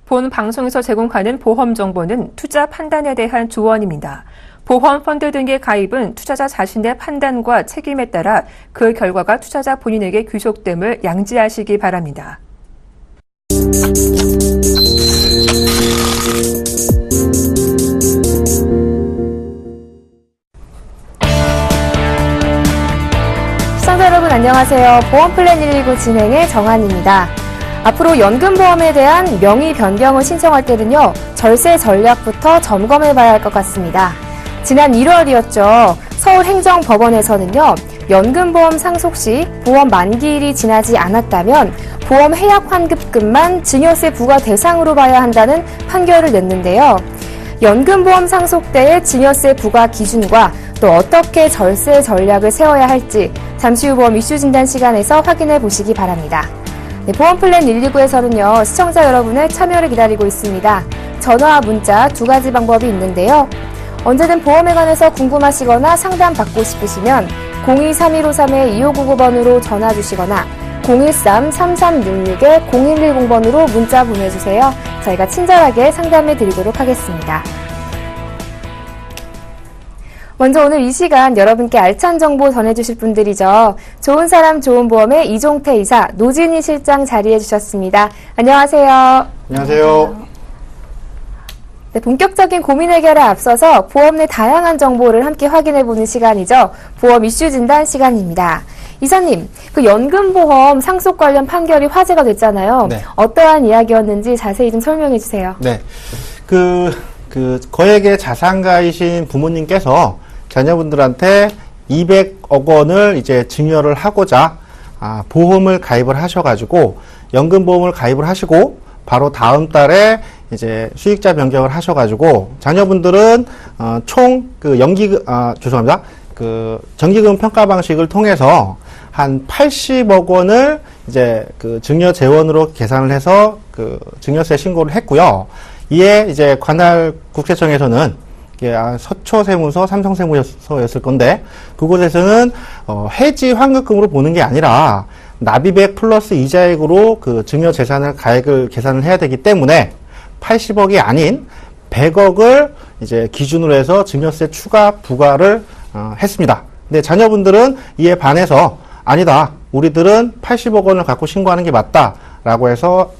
본 방송에서 제공하는 보험 정보는 투자 판단에 대한 조언입니다. 보험 펀드 등의 가입은 투자자 자신의 판단과 책임에 따라 그 결과가 투자자 본인에게 귀속됨을 양지하시기 바랍니다. 시청자 여러분 안녕하세요. 보험플랜 119 진행의 정한입니다. 앞으로 연금보험에 대한 명의 변경을 신청할 때는요, 절세 전략부터 점검해봐야 할 것 같습니다. 지난 1월이었죠. 서울행정법원에서는요, 연금보험 상속 시 보험 만기일이 지나지 않았다면 보험 해약 환급금만 증여세 부과 대상으로 봐야 한다는 판결을 냈는데요. 연금보험 상속 때의 증여세 부과 기준과 또 어떻게 절세 전략을 세워야 할지 잠시 후 보험 이슈 진단 시간에서 확인해 보시기 바랍니다. 네, 보험플랜 119에서는요, 시청자 여러분의 참여를 기다리고 있습니다. 전화와 문자 두 가지 방법이 있는데요. 언제든 보험에 관해서 궁금하시거나 상담받고 싶으시면 02-3153-2599번으로 전화 주시거나 013-3366-0110번으로 문자 보내주세요. 저희가 친절하게 상담해 드리도록 하겠습니다. 먼저 오늘 이 시간 여러분께 알찬 정보 전해주실 분들이죠. 좋은 사람 좋은 보험의 이종태 이사, 노진희 실장 자리해 주셨습니다. 안녕하세요. 안녕하세요. 네, 본격적인 고민 해결에 앞서서 보험 내 다양한 정보를 함께 확인해보는 시간이죠. 보험 이슈 진단 시간입니다. 이사님, 그 연금보험 상속 관련 판결이 화제가 됐잖아요. 네. 어떠한 이야기였는지 자세히 좀 설명해 주세요. 네. 거액의 자산가이신 부모님께서 자녀분들한테 200억 원을 이제 증여를 하고자 보험을 가입을 하셔가지고 연금보험을 가입을 하시고 바로 다음 달에 이제 수익자 변경을 하셔가지고 자녀분들은 총 정기금 평가 방식을 통해서 한 80억 원을 이제 증여 재원으로 계산을 해서 증여세 신고를 했고요. 이에 이제 관할 국세청에서는 서초세무서, 삼성세무서였을 건데 그곳에서는 해지 환급금으로 보는 게 아니라 납입액 플러스 이자액으로 증여 재산을 가액을 계산을 해야 되기 때문에 80억이 아닌 100억을 이제 기준으로 해서 증여세 추가 부과를 했습니다. 근데 자녀분들은 이에 반해서 아니다, 우리들은 80억 원을 갖고 신고하는 게 맞다라고 해서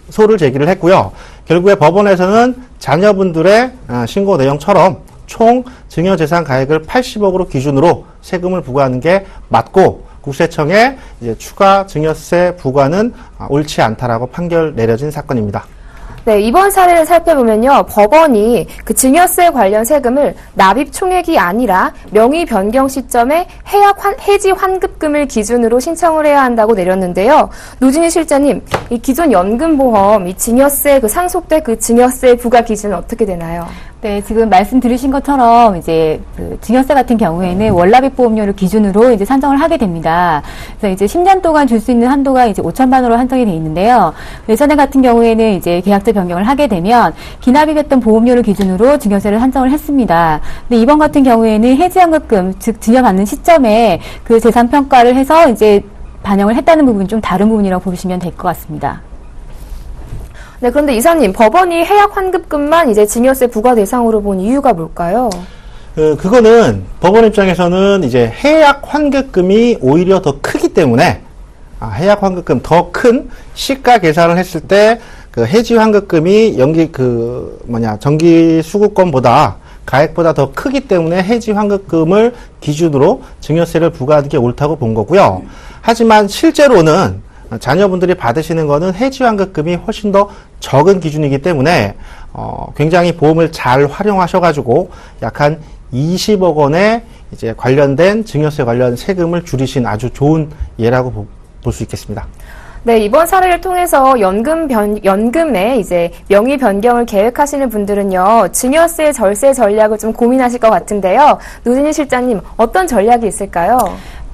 소를 제기를 했고요. 결국에 법원에서는 자녀분들의 신고 내용처럼 총 증여재산 가액을 80억으로 기준으로 세금을 부과하는 게 맞고 국세청의 이제 추가 증여세 부과는 옳지 않다라고 판결 내려진 사건입니다. 네, 이번 사례를 살펴보면요, 법원이 그 증여세 관련 세금을 납입 총액이 아니라 명의 변경 시점에 해지 환급금을 기준으로 신청을 해야 한다고 내렸는데요. 노진희 실장님, 이 기존 연금보험 이 증여세 상속때 증여세 부과 기준은 어떻게 되나요? 네, 지금 말씀 들으신 것처럼 이제 증여세 같은 경우에는 월납입 보험료를 기준으로 이제 산정을 하게 됩니다. 그래서 이제 10년 동안 줄 수 있는 한도가 이제 5천만 원으로 한정이 돼 있는데요. 예전에 같은 경우에는 이제 계약제 변경을 하게 되면 기납입했던 보험료를 기준으로 증여세를 산정을 했습니다. 근데 이번 같은 경우에는 해지환급금, 즉 증여받는 시점에 그 재산 평가를 해서 이제 반영을 했다는 부분이 좀 다른 부분이라고 보시면 될 것 같습니다. 네, 그런데 이사님, 법원이 해약 환급금만 이제 증여세 부과 대상으로 본 이유가 뭘까요? 그거는 법원 입장에서는 이제 해약 환급금이 오히려 더 크기 때문에 해약 환급금 더 큰 시가 계산을 했을 때 해지 환급금이 정기 수급권보다 가액보다 더 크기 때문에 해지 환급금을 기준으로 증여세를 부과하는 게 옳다고 본 거고요. 하지만 실제로는 자녀분들이 받으시는 거는 해지 환급금이 훨씬 더 적은 기준이기 때문에 굉장히 보험을 잘 활용하셔가지고 약 한 20억 원의 이제 관련된 증여세 관련 세금을 줄이신 아주 좋은 예라고 볼 수 있겠습니다. 네, 이번 사례를 통해서 연금에 이제 명의 변경을 계획하시는 분들은요, 증여세 절세 전략을 좀 고민하실 것 같은데요. 노진희 실장님, 어떤 전략이 있을까요?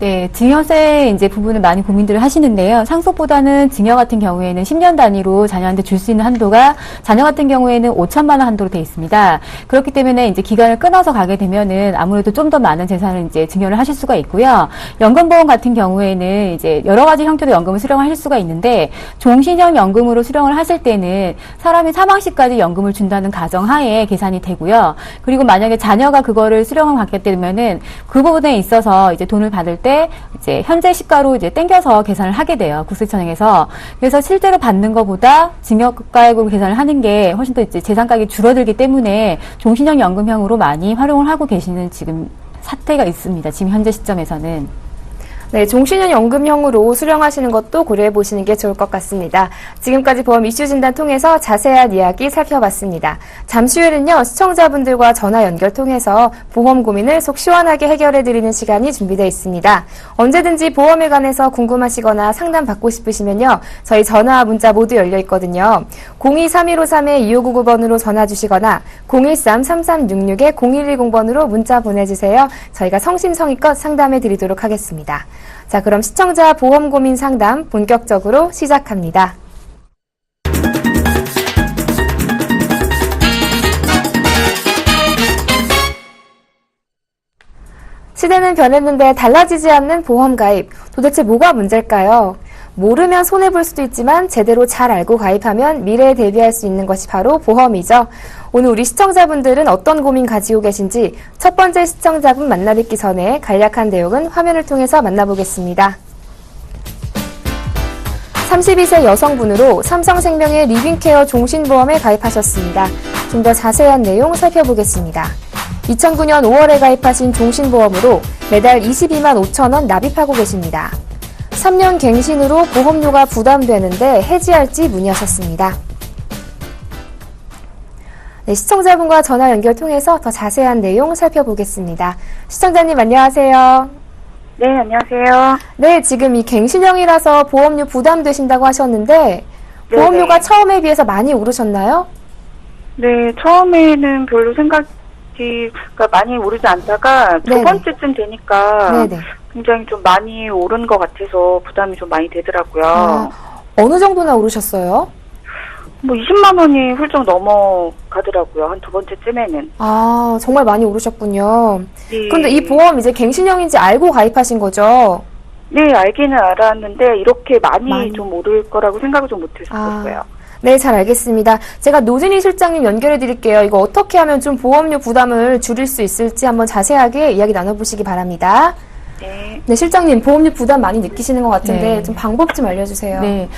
네, 증여세 이제 부분을 많이 고민들을 하시는데요. 상속보다는 증여 같은 경우에는 10년 단위로 자녀한테 줄 수 있는 한도가 자녀 같은 경우에는 5천만 원 한도로 돼 있습니다. 그렇기 때문에 이제 기간을 끊어서 가게 되면은 아무래도 좀 더 많은 재산을 이제 증여를 하실 수가 있고요. 연금보험 같은 경우에는 이제 여러 가지 형태로 연금을 수령하실 수가 있는데 종신형 연금으로 수령을 하실 때는 사람이 사망 시까지 연금을 준다는 가정하에 계산이 되고요. 그리고 만약에 자녀가 그거를 수령을 받게 되면은 그 부분에 있어서 이제 돈을 받을 때 이제 현재 시가로 이제 땡겨서 계산을 하게 돼요. 국세청에서. 그래서 실제로 받는 것보다 증여가액으로 계산을 하는 게 훨씬 더 이제 재산가액이 줄어들기 때문에 종신형 연금형으로 많이 활용을 하고 계시는 지금 사태가 있습니다. 지금 현재 시점에서는. 네, 종신형 연금형으로 수령하시는 것도 고려해 보시는 게 좋을 것 같습니다. 지금까지 보험 이슈 진단 통해서 자세한 이야기 살펴봤습니다. 잠시 후에는요, 시청자분들과 전화 연결 통해서 보험 고민을 속 시원하게 해결해 드리는 시간이 준비되어 있습니다. 언제든지 보험에 관해서 궁금하시거나 상담 받고 싶으시면요, 저희 전화와 문자 모두 열려 있거든요. 02-3153-2599번으로 전화 주시거나 013-3366-0110번으로 문자 보내주세요. 저희가 성심성의껏 상담해 드리도록 하겠습니다. 자, 그럼 시청자 보험 고민 상담 본격적으로 시작합니다. 시대는 변했는데 달라지지 않는 보험 가입. 도대체 뭐가 문제일까요? 모르면 손해볼 수도 있지만 제대로 잘 알고 가입하면 미래에 대비할 수 있는 것이 바로 보험이죠. 오늘 우리 시청자분들은 어떤 고민 가지고 계신지 첫 번째 시청자분 만나뵙기 전에 간략한 내용은 화면을 통해서 만나보겠습니다. 32세 여성분으로 삼성생명의 리빙케어 종신보험에 가입하셨습니다. 좀 더 자세한 내용 살펴보겠습니다. 2009년 5월에 가입하신 종신보험으로 매달 22만 5천 원 납입하고 계십니다. 3년 갱신으로 보험료가 부담되는데 해지할지 문의하셨습니다. 네, 시청자분과 전화 연결 통해서 더 자세한 내용 살펴보겠습니다. 시청자님 안녕하세요. 네, 안녕하세요. 네, 지금 이 갱신형이라서 보험료 부담되신다고 하셨는데 보험료가 처음에 비해서 많이 오르셨나요? 네, 처음에는 별로 그러니까 많이 오르지 않다가 두 네네. 번째쯤 되니까 네네. 굉장히 좀 많이 오른 것 같아서 부담이 좀 많이 되더라고요. 어느 정도나 오르셨어요? 뭐 20만 원이 훌쩍 넘어가더라고요. 한 두 번째쯤에는. 아, 정말 많이 오르셨군요. 네. 그런데 이 보험 이제 갱신형인지 알고 가입하신 거죠? 네, 알기는 알았는데 이렇게 많이 좀 오를 거라고 생각을 좀 못했었어요. 네, 잘 알겠습니다. 제가 노진희 실장님 연결해 드릴게요. 이거 어떻게 하면 좀 보험료 부담을 줄일 수 있을지 한번 자세하게 이야기 나눠보시기 바랍니다. 네. 네, 실장님 보험료 부담 많이 느끼시는 것 같은데 네. 좀 방법 좀 알려주세요. 네.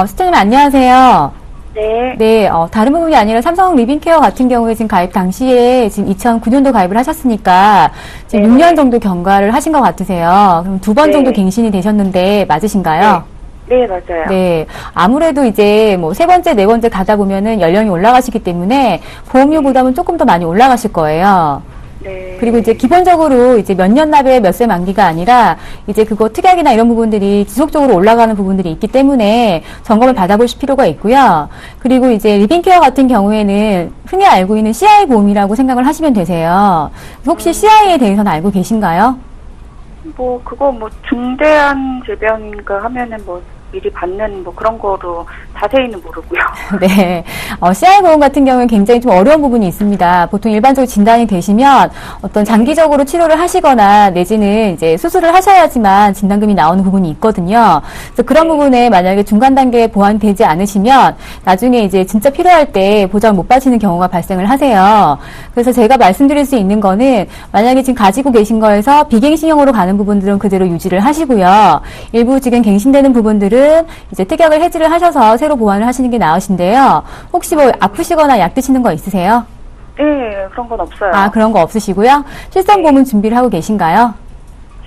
시청자님 안녕하세요. 네. 네, 다른 부분이 아니라 삼성 리빙케어 같은 경우에 지금 가입 당시에 지금 2009년도 가입을 하셨으니까 지금 네. 6년 정도 경과를 하신 것 같으세요. 그럼 2번 네. 정도 갱신이 되셨는데 맞으신가요? 네, 맞아요. 네. 아무래도 이제 뭐 세 번째, 네 번째 가다 보면은 연령이 올라가시기 때문에 보험료 부담은 조금 더 많이 올라가실 거예요. 네. 그리고 이제 기본적으로 이제 몇 년 납에 몇 세 만기가 아니라 이제 그거 특약이나 이런 부분들이 지속적으로 올라가는 부분들이 있기 때문에 점검을 받아보실 필요가 있고요. 그리고 이제 리빙케어 같은 경우에는 흔히 알고 있는 CI 보험이라고 생각을 하시면 되세요. 혹시 CI에 대해서는 알고 계신가요? 뭐 그거 뭐 중대한 질병인가 하면은 뭐 미리 받는 뭐 그런 거로 자세히는 모르고요. 네. CI 보험 같은 경우는 굉장히 좀 어려운 부분이 있습니다. 보통 일반적으로 진단이 되시면 어떤 장기적으로 치료를 하시거나 내지는 이제 수술을 하셔야지만 진단금이 나오는 부분이 있거든요. 그래서 그런 부분에 만약에 중간 단계에 보완이 되지 않으시면 나중에 이제 진짜 필요할 때 보장을 못 받으시는 경우가 발생을 하세요. 그래서 제가 말씀드릴 수 있는 거는 만약에 지금 가지고 계신 거에서 비갱신형으로 가는 부분들은 그대로 유지를 하시고요. 일부 지금 갱신되는 부분들은 이제 특약을 해지를 하셔서 새로 보완을 하시는 게 나으신데요. 혹시 뭐 아프시거나 약 드시는 거 있으세요? 네, 그런 건 없어요. 아, 그런 거 없으시고요. 실손보험은 준비를 하고 계신가요?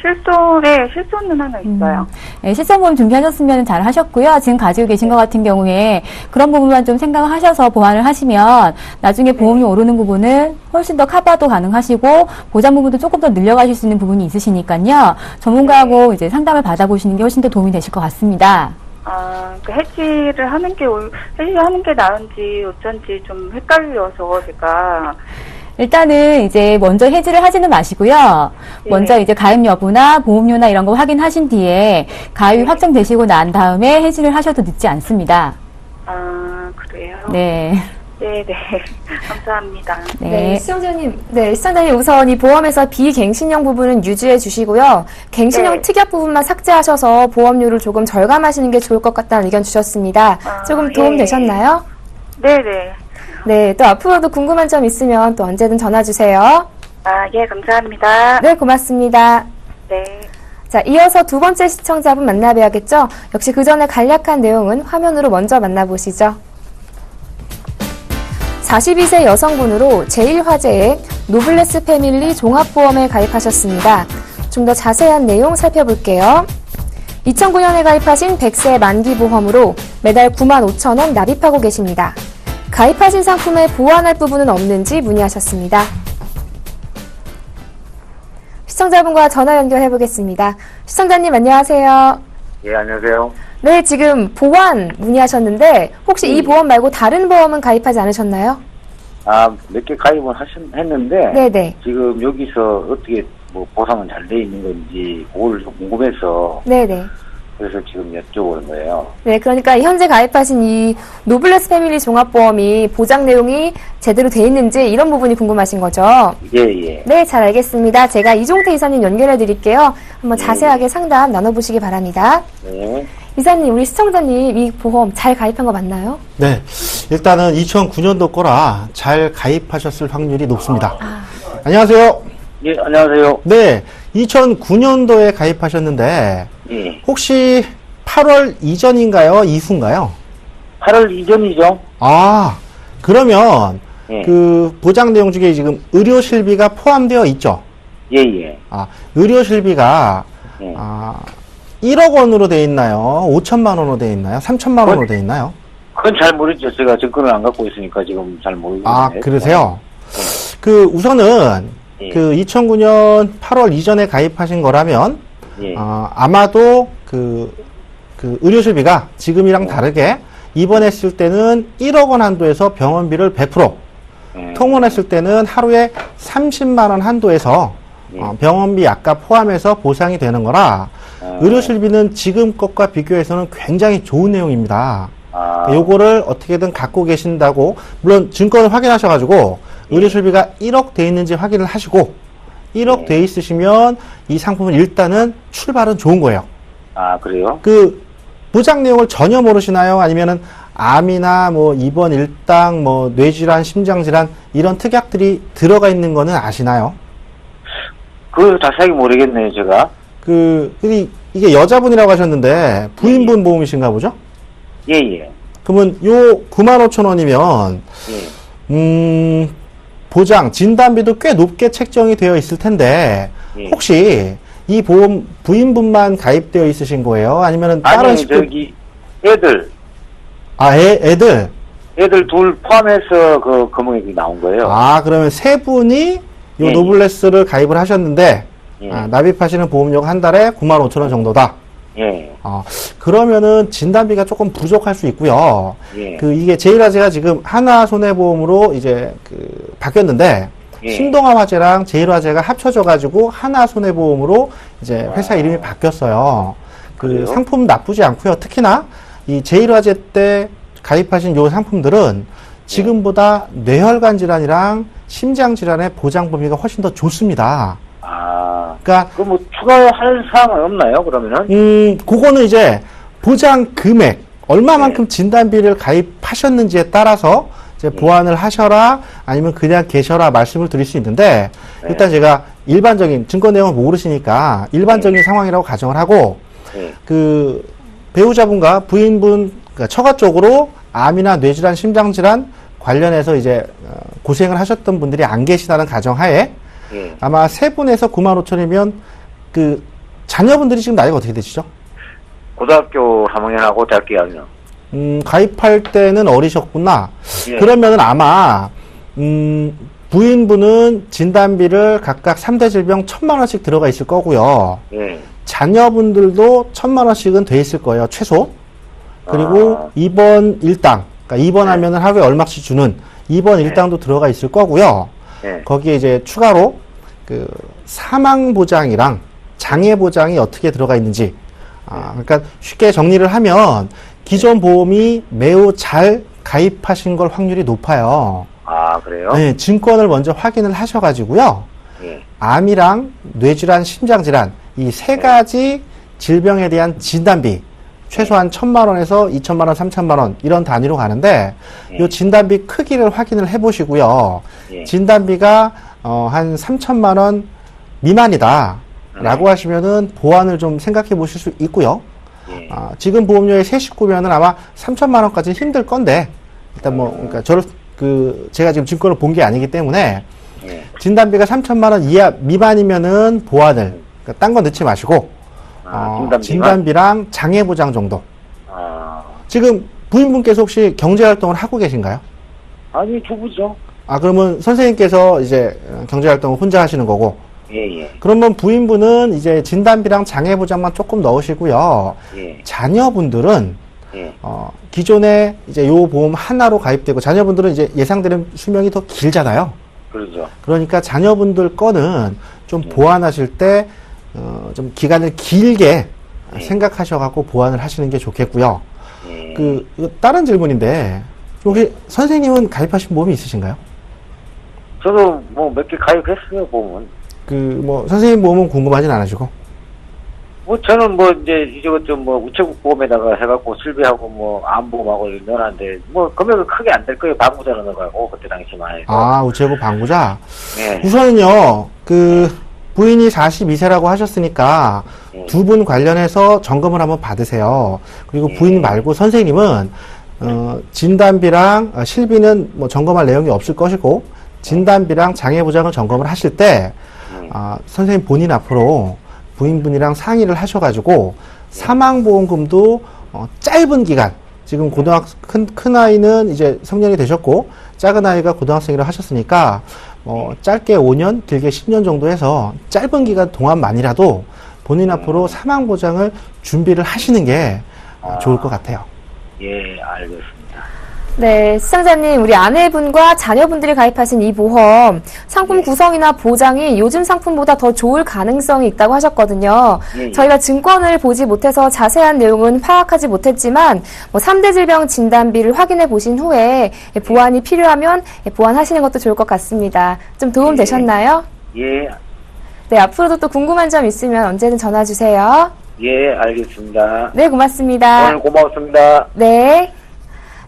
실손은 하나 있어요. 네, 실손보험 준비하셨으면 잘 하셨고요. 지금 가지고 계신 것 같은 경우에 그런 부분만 좀 생각을 하셔서 보완을 하시면 나중에 보험료 오르는 부분은 훨씬 더 커버도 가능하시고 보장 부분도 조금 더 늘려가실 수 있는 부분이 있으시니까요. 전문가하고 이제 상담을 받아보시는 게 훨씬 더 도움이 되실 것 같습니다. 아, 그 해지를 하는 게 나은지 어쩐지 좀 헷갈려서 제가. 일단은 이제 먼저 해지를 하지는 마시고요. 네. 먼저 이제 가입 여부나 보험료나 이런 거 확인하신 뒤에 가입이 확정되시고 난 다음에 해지를 하셔도 늦지 않습니다. 아, 그래요? 네. 네. 감사합니다. 네, 시청자님 우선 이 보험에서 비갱신형 부분은 유지해 주시고요. 갱신형 네. 특약 부분만 삭제하셔서 보험료를 조금 절감하시는 게 좋을 것 같다는 의견 주셨습니다. 아, 조금 도움 예. 되셨나요? 네네. 네, 또 앞으로도 궁금한 점 있으면 또 언제든 전화 주세요. 아, 예, 감사합니다. 네, 고맙습니다. 네. 자, 이어서 두 번째 시청자분 만나봐야겠죠? 역시 그 전에 간략한 내용은 화면으로 먼저 만나보시죠. 42세 여성분으로 제1화재의 노블레스 패밀리 종합보험에 가입하셨습니다. 좀 더 자세한 내용 살펴볼게요. 2009년에 가입하신 100세 만기보험으로 매달 95,000원 납입하고 계십니다. 가입하신 상품에 보완할 부분은 없는지 문의하셨습니다. 시청자분과 전화 연결해 보겠습니다. 시청자님 안녕하세요. 예, 안녕하세요. 네, 지금 보완 문의하셨는데 혹시 이 보험 말고 다른 보험은 가입하지 않으셨나요? 몇 개 가입을 했는데, 네네. 지금 여기서 어떻게 뭐 보상은 잘 돼 있는 건지, 그걸 좀 궁금해서, 네네. 그래서 지금 여쭤보는 거예요. 네, 그러니까 현재 가입하신 이 노블레스 패밀리 종합보험이 보장 내용이 제대로 돼 있는지 이런 부분이 궁금하신 거죠? 예, 예. 네, 잘 알겠습니다. 제가 이종태 이사님 연결해 드릴게요. 한번 네. 자세하게 상담 나눠보시기 바랍니다. 네. 이사님, 우리 시청자님 이 보험 잘 가입한 거 맞나요? 네. 일단은 2009년도 거라 잘 가입하셨을 확률이 높습니다. 안녕하세요. 예, 안녕하세요. 네. 2009년도에 가입하셨는데, 예. 혹시 8월 이전인가요? 이후인가요? 8월 이전이죠? 아, 그러면 예. 그 보장 내용 중에 지금 의료 실비가 포함되어 있죠? 예, 예. 의료 실비가 예. 1억 원으로 돼 있나요? 5천만 원으로 돼 있나요? 3천만 원으로 돼 있나요? 그건 잘 모르죠. 제가 증권을 안 갖고 있으니까 지금 잘 모르겠는데. 그러세요? 그 우선은 예. 그 2009년 8월 이전에 가입하신 거라면 예. 아마도 그 의료 실비가 지금이랑 다르게 입원했을 때는 1억 원 한도에서 병원비를 100%, 통원했을 때는 하루에 30만 원 한도에서 병원비 약값 포함해서 보상이 되는 거라 의료 실비는 지금 것과 비교해서는 굉장히 좋은 내용입니다. 요거를 어떻게든 갖고 계신다고, 물론 증권을 확인하셔가지고 의료 실비가 1억 돼 있는지 확인을 하시고 1억 돼 있으시면 이 상품은 일단은 출발은 좋은 거예요. 그래요? 그 보장 내용을 전혀 모르시나요? 아니면은 암이나 뭐 입원 일당, 뭐 뇌질환, 심장질환 이런 특약들이 들어가 있는 거는 아시나요? 그걸 자세하게 모르겠네요, 제가. 이게 여자분이라고 하셨는데 부인분 보험이신가 보죠? 예, 예. 그러면 요 95,000원이면 예. 보장, 진단비도 꽤 높게 책정이 되어 있을 텐데 예. 혹시 이 보험 부인분만 가입되어 있으신 거예요? 아니면 다른 아니, 식구? 저기 애들 애들 둘 포함해서 그 금액이 나온 거예요. 그러면 세 분이 요 예. 노블레스를 가입을 하셨는데 예. 납입하시는 보험료가 한 달에 95,000원 정도다. 예. 그러면은 진단비가 조금 부족할 수 있고요. 예. 이게 제1화재가 지금 하나손해보험으로 이제 바뀌었는데, 예. 신동아화재랑 제1화재가 합쳐져가지고 하나손해보험으로 이제 회사 이름이 바뀌었어요. 그래요? 상품 나쁘지 않고요. 특히나 이 제1화재 때 가입하신 요 상품들은 지금보다 뇌혈관 질환이랑 심장 질환의 보장 범위가 훨씬 더 좋습니다. 그러니까 뭐 추가할 사항은 없나요, 그러면은? 그거는 이제 보장 금액, 얼마만큼 진단비를 가입하셨는지에 따라서 이제 보완을 하셔라, 아니면 그냥 계셔라 말씀을 드릴 수 있는데, 일단 제가 일반적인, 증권 내용을 모르시니까 일반적인 상황이라고 가정을 하고, 그 배우자분과 부인분, 그러니까 처가 쪽으로 암이나 뇌질환, 심장질환 관련해서 이제 고생을 하셨던 분들이 안 계시다는 가정하에, 아마 세 분에서 95,000원이면 그 자녀분들이 지금 나이가 어떻게 되시죠? 고등학교 3학년하고 대학교 2학년. 가입할 때는 어리셨구나. 예. 그러면은 아마 부인분은 진단비를 각각 3대 질병 1,000만 원씩 들어가 있을 거고요. 예. 자녀분들도 1,000만 원씩은 돼 있을 거예요, 최소. 그리고 입원 일당, 그러니까 입원하면은 하루에 얼마씩 주는 입원 일당도 들어가 있을 거고요. 네. 거기에 이제 추가로 그 사망 보장이랑 장애 보장이 어떻게 들어가 있는지, 그러니까 쉽게 정리를 하면 기존 보험이 매우 잘 가입하신 걸 확률이 높아요. 아, 그래요? 네, 증권을 먼저 확인을 하셔가지고요. 예. 암이랑 뇌질환, 심장질환 이 세 가지 질병에 대한 진단비 최소한 1,000만 원에서 2,000만 원, 3,000만 원 이런 단위로 가는데 이 진단비 크기를 확인을 해보시고요. 예. 진단비가 한 3,000만 원 미만이다라고 하시면은 보완을 좀 생각해 보실 수 있고요. 예. 지금 보험료의 세 식구면은 아마 3,000만 원까지 힘들 건데 일단 뭐 그러니까 제가 지금 증권을 본 게 아니기 때문에 예. 진단비가 3,000만 원 이하 미만이면은 보완을 그러니까 딴 거 넣지 마시고 진단비만? 진단비랑 장애 보장 정도. 아, 지금 부인분께서 혹시 경제 활동을 하고 계신가요? 아니, 주부죠. 그러면 선생님께서 이제 경제 활동을 혼자 하시는 거고. 예, 예. 그러면 부인분은 이제 진단비랑 장애 보장만 조금 넣으시고요. 예. 자녀분들은 예. 기존에 이제 요 보험 하나로 가입되고 자녀분들은 이제 예상되는 수명이 더 길잖아요. 그러죠. 그러니까 자녀분들 거는 좀 보완하실 때 좀 기간을 길게 생각하셔갖고 보완을 하시는 게 좋겠고요. 예. 이거 다른 질문인데 혹시 선생님은 가입하신 보험이 있으신가요? 저도 뭐 몇 개 가입했어요, 보험은. 뭐 선생님 보험은 궁금하진 않으시고. 뭐 저는 뭐 이제 이것저것 뭐 우체국 보험에다가 해갖고 실비하고 뭐 암보험하고 넣어놨는데 뭐 금액은 크게 안 될 거예요. 방부자로 넣어가고 그때 당시만 해서. 우체국 방부자. 네. 우선은요 부인이 42세라고 하셨으니까 두 분 관련해서 점검을 한번 받으세요. 그리고 부인 말고 선생님은 진단비랑 실비는 뭐 점검할 내용이 없을 것이고 진단비랑 장애보장을 점검을 하실 때 선생님 본인 앞으로 부인분이랑 상의를 하셔가지고 사망보험금도 짧은 기간 지금 큰 아이는 이제 성년이 되셨고 작은 아이가 고등학생이라 하셨으니까 짧게 5년 길게 10년 정도 해서 짧은 기간 동안만이라도 본인 앞으로 사망보장을 준비를 하시는 게 좋을 것 같아요. 예, 알겠습니다. 네, 시청자님, 우리 아내분과 자녀분들이 가입하신 이 보험, 상품 구성이나 보장이 요즘 상품보다 더 좋을 가능성이 있다고 하셨거든요. 예. 저희가 증권을 보지 못해서 자세한 내용은 파악하지 못했지만, 3대 질병 진단비를 확인해 보신 후에 보완이 필요하면 보완하시는 것도 좋을 것 같습니다. 좀 도움 되셨나요? 예, 네, 앞으로도 또 궁금한 점 있으면 언제든 전화 주세요. 예, 알겠습니다. 네, 고맙습니다. 오늘 고맙습니다. 네.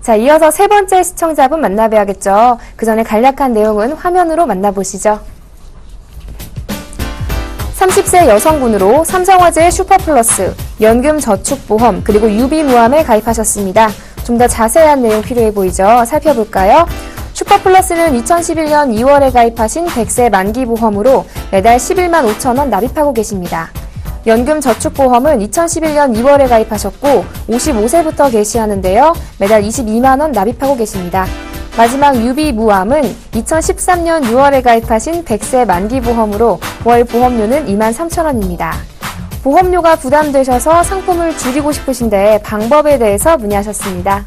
자, 이어서 세 번째 시청자분 만나봐야겠죠. 그 전에 간략한 내용은 화면으로 만나보시죠. 30세 여성분으로 삼성화재 슈퍼플러스, 연금저축보험, 그리고 유비무함에 가입하셨습니다. 좀 더 자세한 내용 필요해 보이죠? 살펴볼까요? 슈퍼플러스는 2011년 2월에 가입하신 100세 만기보험으로 매달 11만 5천 원 납입하고 계십니다. 연금저축보험은 2011년 2월에 가입하셨고 55세부터 개시하는데요. 매달 22만 원 납입하고 계십니다. 마지막 유비무함은 2013년 6월에 가입하신 100세 만기보험으로 월 보험료는 2만 3천 원입니다. 보험료가 부담되셔서 상품을 줄이고 싶으신데 방법에 대해서 문의하셨습니다.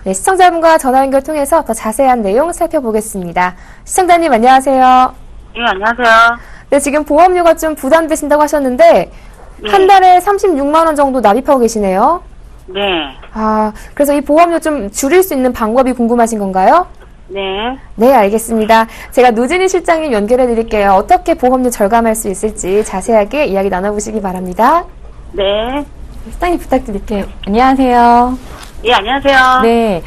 네, 시청자분과 전화 연결 통해서 더 자세한 내용 살펴보겠습니다. 시청자님 안녕하세요. 예, 안녕하세요. 네, 지금 보험료가 좀 부담되신다고 하셨는데 한 달에 36만 원 정도 납입하고 계시네요. 네. 그래서 이 보험료 좀 줄일 수 있는 방법이 궁금하신 건가요? 네. 네, 알겠습니다. 제가 노진희 실장님 연결해 드릴게요. 어떻게 보험료 절감할 수 있을지 자세하게 이야기 나눠보시기 바랍니다. 네. 실장님 부탁드릴게요. 안녕하세요. 예, 안녕하세요. 네.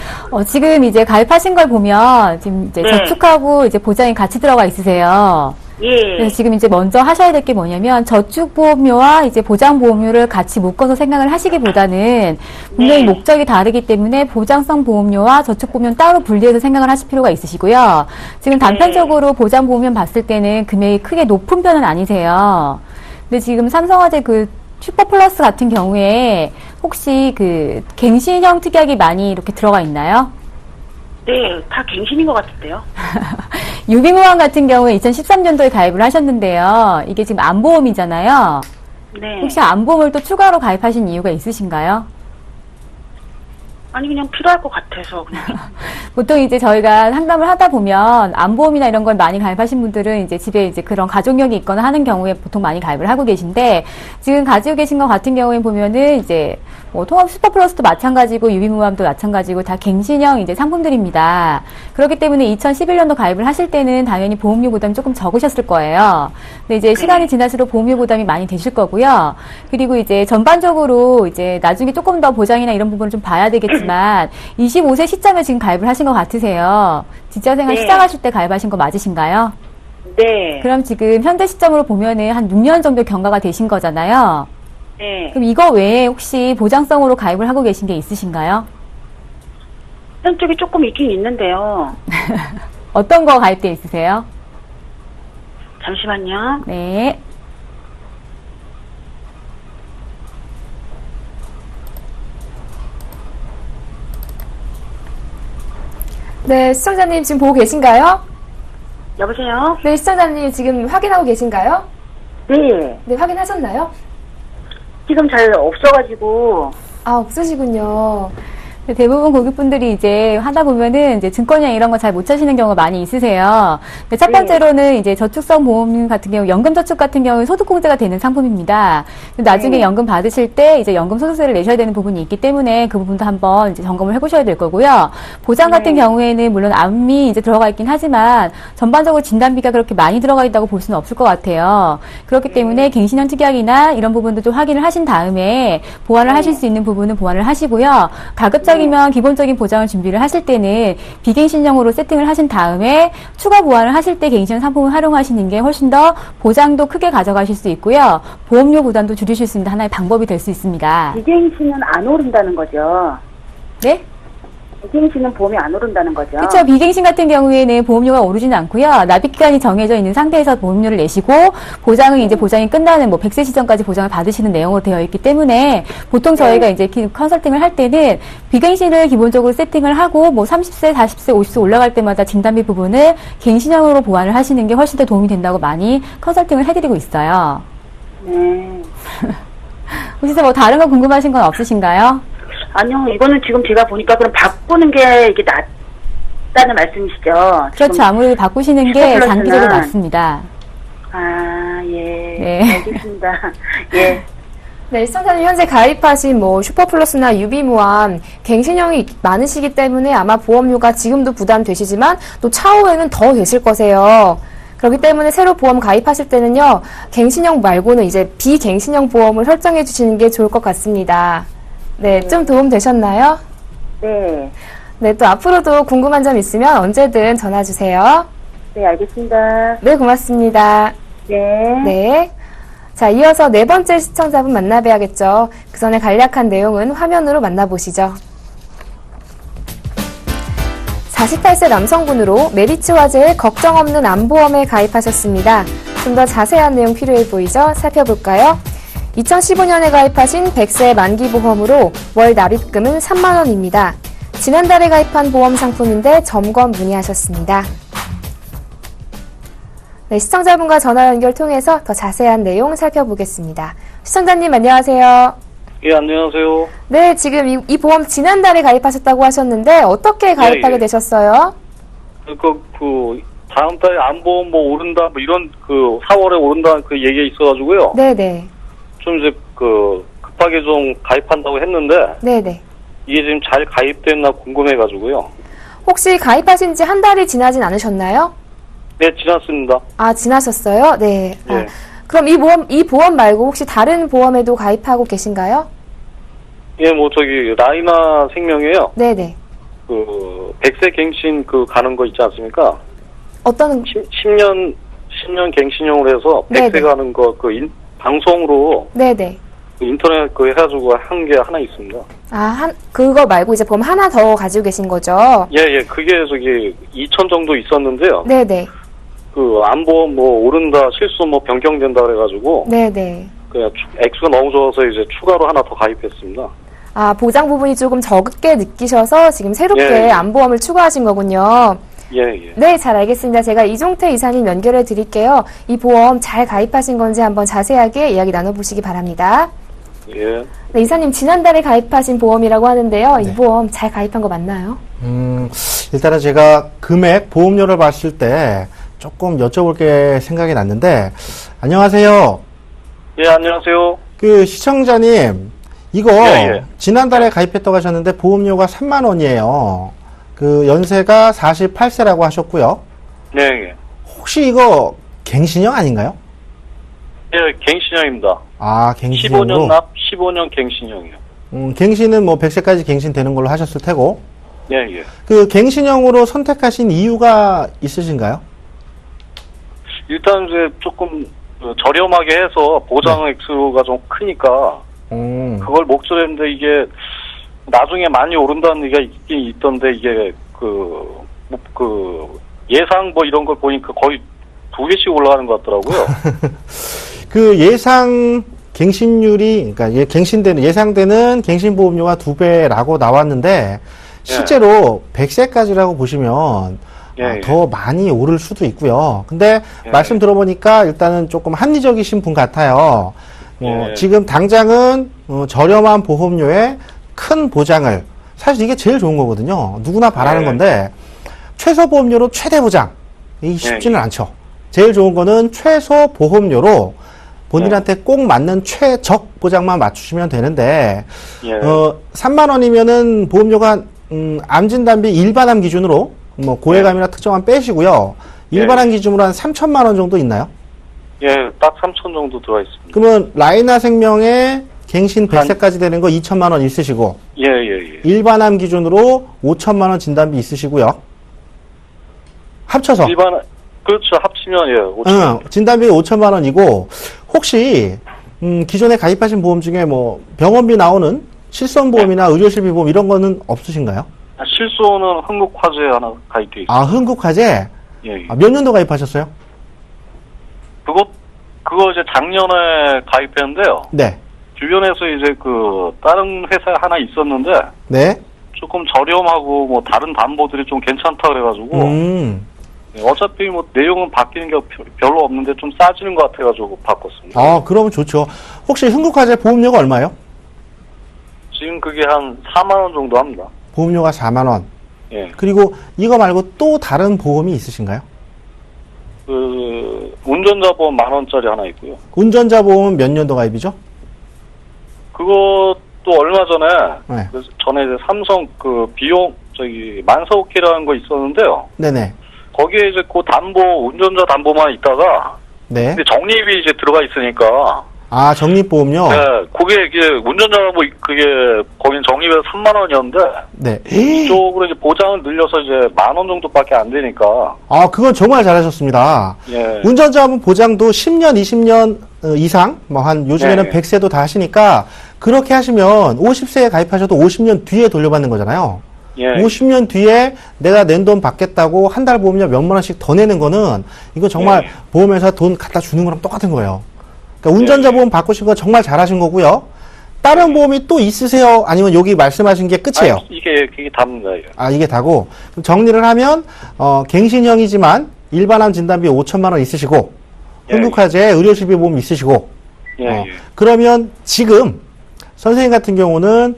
지금 이제 가입하신 걸 보면 지금 이제 네. 저축하고 이제 보장이 같이 들어가 있으세요. 예. 그래서 지금 이제 먼저 하셔야 될 게 뭐냐면 저축보험료와 이제 보장보험료를 같이 묶어서 생각을 하시기보다는 분명히 네. 목적이 다르기 때문에 보장성 보험료와 저축보험료는 따로 분리해서 생각을 하실 필요가 있으시고요. 지금 단편적으로 보장보험료 봤을 때는 금액이 크게 높은 편은 아니세요. 근데 지금 삼성화재 그 슈퍼플러스 같은 경우에 혹시 그 갱신형 특약이 많이 이렇게 들어가 있나요? 네, 다 갱신인 것 같은데요. 유비무함 같은 경우에 2013년도에 가입을 하셨는데요. 이게 지금 암보험이잖아요. 네. 혹시 암보험을 또 추가로 가입하신 이유가 있으신가요? 아니, 그냥 필요할 것 같아서 그냥. 보통 이제 저희가 상담을 하다 보면 암보험이나 이런 걸 많이 가입하신 분들은 이제 집에 이제 그런 가족력이 있거나 하는 경우에 보통 많이 가입을 하고 계신데 지금 가지고 계신 것 같은 경우에 보면은 이제 뭐 통합 슈퍼플러스도 마찬가지고 유비무함도 마찬가지고 다 갱신형 이제 상품들입니다. 그렇기 때문에 2011년도 가입을 하실 때는 당연히 보험료 부담이 조금 적으셨을 거예요. 근데 이제 시간이 지날수록 보험료 부담이 많이 되실 거고요. 그리고 이제 전반적으로 이제 나중에 조금 더 보장이나 이런 부분을 좀 봐야 되겠지만 25세 시점에 지금 가입을 하신 것 같으세요. 직장생활 네. 시작하실 때 가입하신 거 맞으신가요? 네. 그럼 지금 현재 시점으로 보면은 한 6년 정도 경과가 되신 거잖아요. 네. 그럼 이거 외에 혹시 보장성으로 가입을 하고 계신 게 있으신가요? 한쪽이 조금 있긴 있는데요. 어떤 거 가입돼 있으세요? 잠시만요. 네. 네, 시청자님 지금 보고 계신가요? 여보세요? 네, 시청자님 지금 확인하고 계신가요? 네. 네, 확인하셨나요? 지금 잘 없어가지고. 아, 없으시군요. 대부분 고객분들이 이제 하다 보면은 이제 증권이나 이런 거 잘 못 찾으시는 경우가 많이 있으세요. 근데 첫 번째로는 이제 저축성 보험 같은 경우, 연금저축 같은 경우에 소득공제가 되는 상품입니다. 근데 나중에 연금 받으실 때 이제 연금 소득세를 내셔야 되는 부분이 있기 때문에 그 부분도 한번 이제 점검을 해보셔야 될 거고요. 보장 같은 경우에는 물론 암이 이제 들어가 있긴 하지만 전반적으로 진단비가 그렇게 많이 들어가 있다고 볼 수는 없을 것 같아요. 그렇기 때문에 갱신형 특약이나 이런 부분도 좀 확인을 하신 다음에 보완을 하실 수 있는 부분은 보완을 하시고요. 가급적이면 기본적인 보장을 준비를 하실 때는 비갱신형으로 세팅을 하신 다음에 추가 보완을 하실 때 갱신형 상품을 활용하시는 게 훨씬 더 보장도 크게 가져가실 수 있고요. 보험료 부담도 줄이실 수 있는 하나의 방법이 될 수 있습니다. 비갱신은 안 오른다는 거죠. 네? 비갱신은 보험이 안 오른다는 거죠. 그렇죠. 비갱신 같은 경우에는 보험료가 오르지는 않고요. 납입기간이 정해져 있는 상태에서 보험료를 내시고 보장은 이제 보장이 끝나는 뭐 100세 시점까지 보장을 받으시는 내용으로 되어 있기 때문에 보통 저희가 이제 컨설팅을 할 때는 비갱신을 기본적으로 세팅을 하고 뭐 30세, 40세, 50세 올라갈 때마다 진단비 부분을 갱신형으로 보완을 하시는 게 훨씬 더 도움이 된다고 많이 컨설팅을 해드리고 있어요. 네. 혹시 뭐 다른 거 궁금하신 건 없으신가요? 아니요, 이거는 지금 제가 보니까 그럼 바꾸는 게 이게 낫다는 말씀이시죠? 그렇죠. 지금 아무래도 바꾸시는 게 슈퍼플러스는 장기적으로 낫습니다. 아, 예. 네. 알겠습니다. 예. 네, 시청자님 현재 가입하신 뭐 슈퍼플러스나 유비무함 갱신형이 많으시기 때문에 아마 보험료가 지금도 부담되시지만 또 차후에는 더 되실 거세요. 그렇기 때문에 새로 보험 가입하실 때는요, 갱신형 말고는 이제 비갱신형 보험을 설정해 주시는 게 좋을 것 같습니다. 네, 좀 도움 되셨나요? 네. 네, 또 앞으로도 궁금한 점 있으면 언제든 전화 주세요. 네, 알겠습니다. 네, 고맙습니다. 네. 네. 자, 이어서 네 번째 시청자분 만나봐야겠죠. 그 전에 간략한 내용은 화면으로 만나보시죠. 48세 남성분으로 메리츠 화재에 걱정 없는 암보험에 가입하셨습니다. 좀 더 자세한 내용 필요해 보이죠? 살펴볼까요? 2015년에 가입하신 100세 만기보험으로 월 납입금은 3만 원입니다. 지난달에 가입한 보험 상품인데 점검 문의하셨습니다. 네, 시청자분과 전화 연결 통해서 더 자세한 내용 살펴보겠습니다. 시청자님 안녕하세요. 예, 안녕하세요. 네, 지금 이 보험 지난달에 가입하셨다고 하셨는데 어떻게 가입하게 예. 되셨어요? 다음 달에 암보험 뭐 오른다, 뭐 이런 4월에 오른다 그 얘기가 있어가지고요. 네네. 좀 이제 급하게 좀 가입한다고 했는데, 네네. 이게 지금 잘 가입됐나 궁금해가지고요. 혹시 가입하신 지 한 달이 지나진 않으셨나요? 네, 지났습니다. 아, 지나셨어요? 네. 예. 아, 그럼 이 보험 말고 혹시 다른 보험에도 가입하고 계신가요? 예, 라이나 생명이에요. 네네. 100세 갱신 가는 거 있지 않습니까? 어떤, 10년 갱신형으로 해서 100세 네네. 가는 거, 방송으로 네네. 인터넷 해가지고 한 게 하나 있습니다. 아, 그거 말고 이제 보험 하나 더 가지고 계신 거죠? 예, 그게 2천 정도 있었는데요. 네네. 암보험 오른다, 실수 변경된다 그래가지고, 네네. 그냥 액수가 너무 좋아서 이제 추가로 하나 더 가입했습니다. 아, 보장 부분이 조금 적게 느끼셔서 지금 새롭게 예. 암보험을 추가하신 거군요. 예. 네, 잘 알겠습니다. 제가 이종태 이사님 연결해 드릴게요. 이 보험 잘 가입하신 건지 한번 자세하게 이야기 나눠보시기 바랍니다. 예. 네, 이사님 지난달에 가입하신 보험이라고 하는데요. 이 보험 잘 가입한 거 맞나요? 일단은 제가 금액, 보험료를 봤을 때 조금 여쭤볼 게 생각이 났는데, 안녕하세요. 예, 안녕하세요. 그 시청자님, 이거 예. 지난달에 가입했다고 하셨는데 보험료가 3만 원이에요. 그 연세가 48세라고 하셨고요. 네, 예. 혹시 이거 갱신형 아닌가요? 예, 갱신형입니다. 아, 갱신형으로. 15년 납, 15년 갱신형이요. 갱신은 뭐 100세까지 갱신되는 걸로 하셨을 테고, 예, 예. 그 갱신형으로 선택하신 이유가 있으신가요? 일단 이제 조금 저렴하게 해서 보장 액수가 좀 크니까 그걸 목적으로 했는데 이게 나중에 많이 오른다는 얘기가 있긴 있던데 이게 그 예상 뭐 이런 걸 보니까 거의 2배씩 올라가는 것 같더라고요. 그 예상 갱신율이, 그러니까 예상되는 갱신보험료가 2배라고 나왔는데, 실제로 100세까지라고 보시면 더 많이 오를 수도 있고요. 근데 말씀 들어보니까 일단은 조금 합리적이신 분 같아요. 지금 당장은 저렴한 보험료에 큰 보장을, 사실 이게 제일 좋은 거거든요. 누구나 바라는 건데, 최소 보험료로 최대 보장, 이게 쉽지는 않죠. 제일 좋은 거는 최소 보험료로 본인한테 꼭 맞는 최적 보장만 맞추시면 되는데, 3만 원이면은 보험료가 암진단비 일반암 기준으로 뭐 고해감이나 특정암 빼시고요. 일반암 기준으로 한 3천만 원 정도 있나요? 예, 딱 3천 정도 들어가 있습니다. 그러면 라이나 생명에 갱신 100세까지 되는 거 2천만 원 있으시고, 예. 일반암 기준으로 5천만 원 진단비 있으시고요. 합쳐서. 그렇죠. 합치면 5천. 진단비 5천만 원이고, 혹시 기존에 가입하신 보험 중에 뭐 병원비 나오는 실손보험이나 의료실비 보험 이런 거는 없으신가요? 실손은 흥국화재 하나 가입돼 있어요. 아, 흥국화재? 예. 몇 년도 가입하셨어요? 그거 이제 작년에 가입했는데요. 네. 주변에서 이제 다른 회사 하나 있었는데, 네. 조금 저렴하고 뭐 다른 담보들이 좀 괜찮다 그래가지고, 어차피 뭐 내용은 바뀌는 게 별로 없는데 좀 싸지는 것 같아가지고 바꿨습니다. 아, 그러면 좋죠. 혹시 흥국화재 보험료가 얼마예요? 지금 그게 한 4만 원 정도 합니다. 보험료가 4만 원. 예. 그리고 이거 말고 또 다른 보험이 있으신가요? 운전자 보험 10,000원짜리 하나 있고요. 운전자 보험은 몇 년도 가입이죠? 그것도 얼마 전에, 네. 전에 이제 삼성 만사오케라는 거 있었는데요. 네네. 거기에 이제 운전자 담보만 있다가, 네. 근데 적립이 이제 들어가 있으니까, 아, 적립보험료? 네, 그게 이게 운전자가 거긴 적립에서 3만 원이었는데, 네. 이쪽으로 이제 보장을 늘려서 이제 10,000원 정도밖에 안 되니까. 아, 그건 정말 잘하셨습니다. 예. 운전자분 보장도 10년, 20년 이상, 요즘에는 100세도 다 하시니까, 그렇게 하시면 50세에 가입하셔도 50년 뒤에 돌려받는 거잖아요. 예. 50년 뒤에 내가 낸 돈 받겠다고 한 달 보험료 몇만 원씩 더 내는 거는, 이거 정말 보험회사 돈 갖다 주는 거랑 똑같은 거예요. 그러니까 운전자 보험 바꾸신 거 정말 잘하신 거고요. 다른 보험이 또 있으세요? 아니면 여기 말씀하신 게 끝이에요? 아니, 이게 답니다. 아, 이게 다고. 그럼 정리를 하면, 갱신형이지만 일반암 진단비 5천만 원 있으시고, 흥국화재 의료실비 보험 있으시고, 그러면 지금 선생님 같은 경우는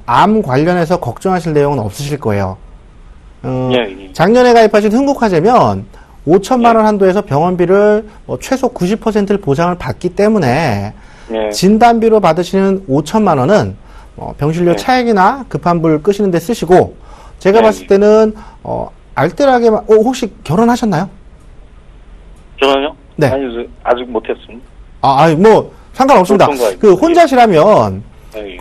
암 관련해서 걱정하실 내용은 없으실 거예요. 작년에 가입하신 흥국화재면 5천만 원 한도에서 병원비를 최소 90%를 보장을 받기 때문에 진단비로 받으시는 5천만 원은 병실료 차액이나 급한 불 끄시는 데 쓰시고, 제가 봤을 때는 알뜰하게 혹시 결혼하셨나요? 결혼요? 네. 아니, 아직 못했습니다. 상관없습니다. 혼자시라면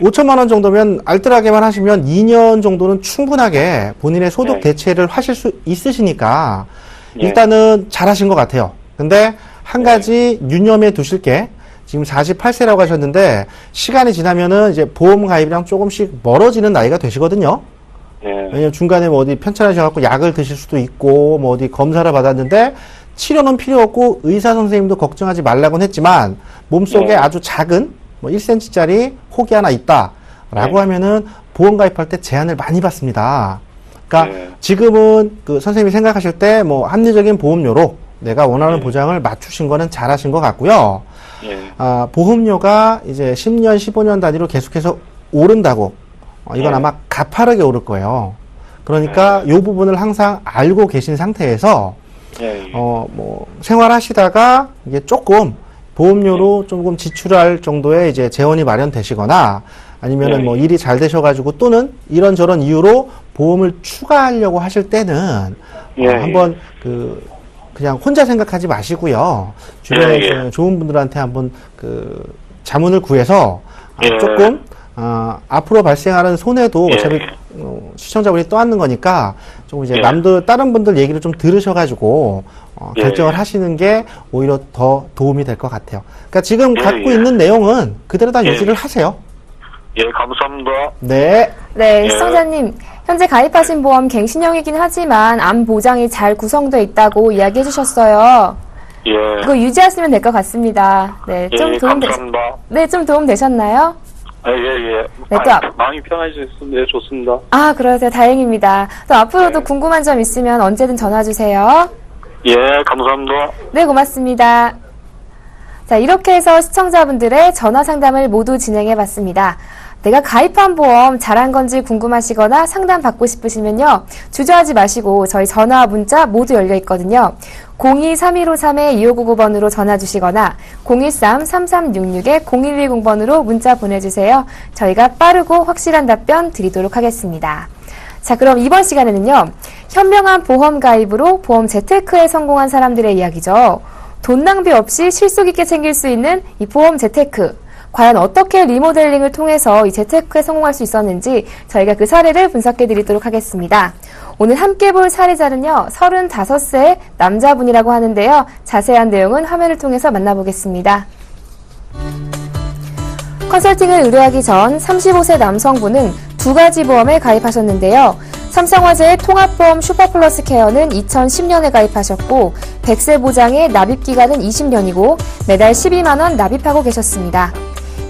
5천만 원 정도면 알뜰하게만 하시면 2년 정도는 충분하게 본인의 소득 대체를 하실 수 있으시니까 일단은 잘하신 것 같아요. 근데 한 가지 유념해 두실 게, 지금 48세라고 하셨는데 시간이 지나면은 이제 보험 가입이랑 조금씩 멀어지는 나이가 되시거든요. 왜냐면 중간에 어디 편찮으셔갖고 약을 드실 수도 있고 어디 검사를 받았는데 치료는 필요 없고 의사 선생님도 걱정하지 말라고는 했지만 몸속에 아주 작은 1cm짜리 혹이 하나 있다라고 하면은 보험 가입할 때 제한을 많이 받습니다. 그러니까 지금은 선생님이 생각하실 때 합리적인 보험료로 내가 원하는 보장을 맞추신 거는 잘하신 것 같고요. 보험료가 이제 10년, 15년 단위로 계속해서 오른다고, 이건 아마 가파르게 오를 거예요. 그러니까 이 부분을 항상 알고 계신 상태에서 예, 예. 뭐 생활하시다가 이게 조금 보험료로 조금 지출할 정도의 이제 재원이 마련되시거나 아니면은 예. 뭐 일이 잘 되셔가지고 또는 이런저런 이유로 보험을 추가하려고 하실 때는 예, 한번 그냥 혼자 생각하지 마시고요. 주변에 예, 예. 좋은 분들한테 한번 자문을 구해서 예. 조금 앞으로 발생하는 손해도 예. 어차피 시청자분이 떠안는 거니까 조금 이제 예. 다른 분들 얘기를 좀 들으셔가지고 예. 결정을 하시는 게 오히려 더 도움이 될 것 같아요. 그러니까 지금 예, 갖고 예. 있는 내용은 그대로 다 예. 유지를 하세요. 예, 감사합니다. 네. 네, 예. 시청자님. 현재 가입하신 보험 갱신형이긴 하지만 암 보장이 잘 구성되어 있다고 이야기해 주셨어요. 예. 그거 유지하시면 될 것 같습니다. 네, 좀 예, 도움 감사합니다. 네, 좀 도움 되셨나요? 예, 예. 네, 또 마음이 편해졌습니다. 네, 좋습니다. 아, 그러세요. 다행입니다. 또 앞으로도 네. 궁금한 점 있으면 언제든 전화 주세요. 예, 감사합니다. 네, 고맙습니다. 자, 이렇게 해서 시청자분들의 전화 상담을 모두 진행해 봤습니다. 내가 가입한 보험 잘한 건지 궁금하시거나 상담 받고 싶으시면요. 주저하지 마시고 저희 전화와 문자 모두 열려 있거든요. 02-3153-2599번으로 전화 주시거나 013-3366-0110번으로 문자 보내주세요. 저희가 빠르고 확실한 답변 드리도록 하겠습니다. 자, 그럼 이번 시간에는요. 현명한 보험 가입으로 보험 재테크에 성공한 사람들의 이야기죠. 돈 낭비 없이 실속 있게 챙길 수 있는 이 보험 재테크. 과연 어떻게 리모델링을 통해서 이 재테크에 성공할 수 있었는지 저희가 그 사례를 분석해 드리도록 하겠습니다. 오늘 함께 볼 사례자는요. 35세 남자분이라고 하는데요. 자세한 내용은 화면을 통해서 만나보겠습니다. 컨설팅을 의뢰하기 전 35세 남성분은 2가지 보험에 가입하셨는데요. 삼성화재의 통합보험 슈퍼플러스 케어는 2010년에 가입하셨고 100세 보장의 납입기간은 20년이고 매달 12만원 납입하고 계셨습니다.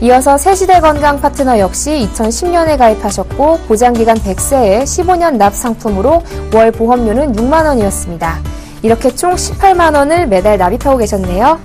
이어서 새시대 건강 파트너 역시 2010년에 가입하셨고 보장기간 100세에 15년 납 상품으로 월 보험료는 6만원이었습니다. 이렇게 총 18만원을 매달 납입하고 계셨네요.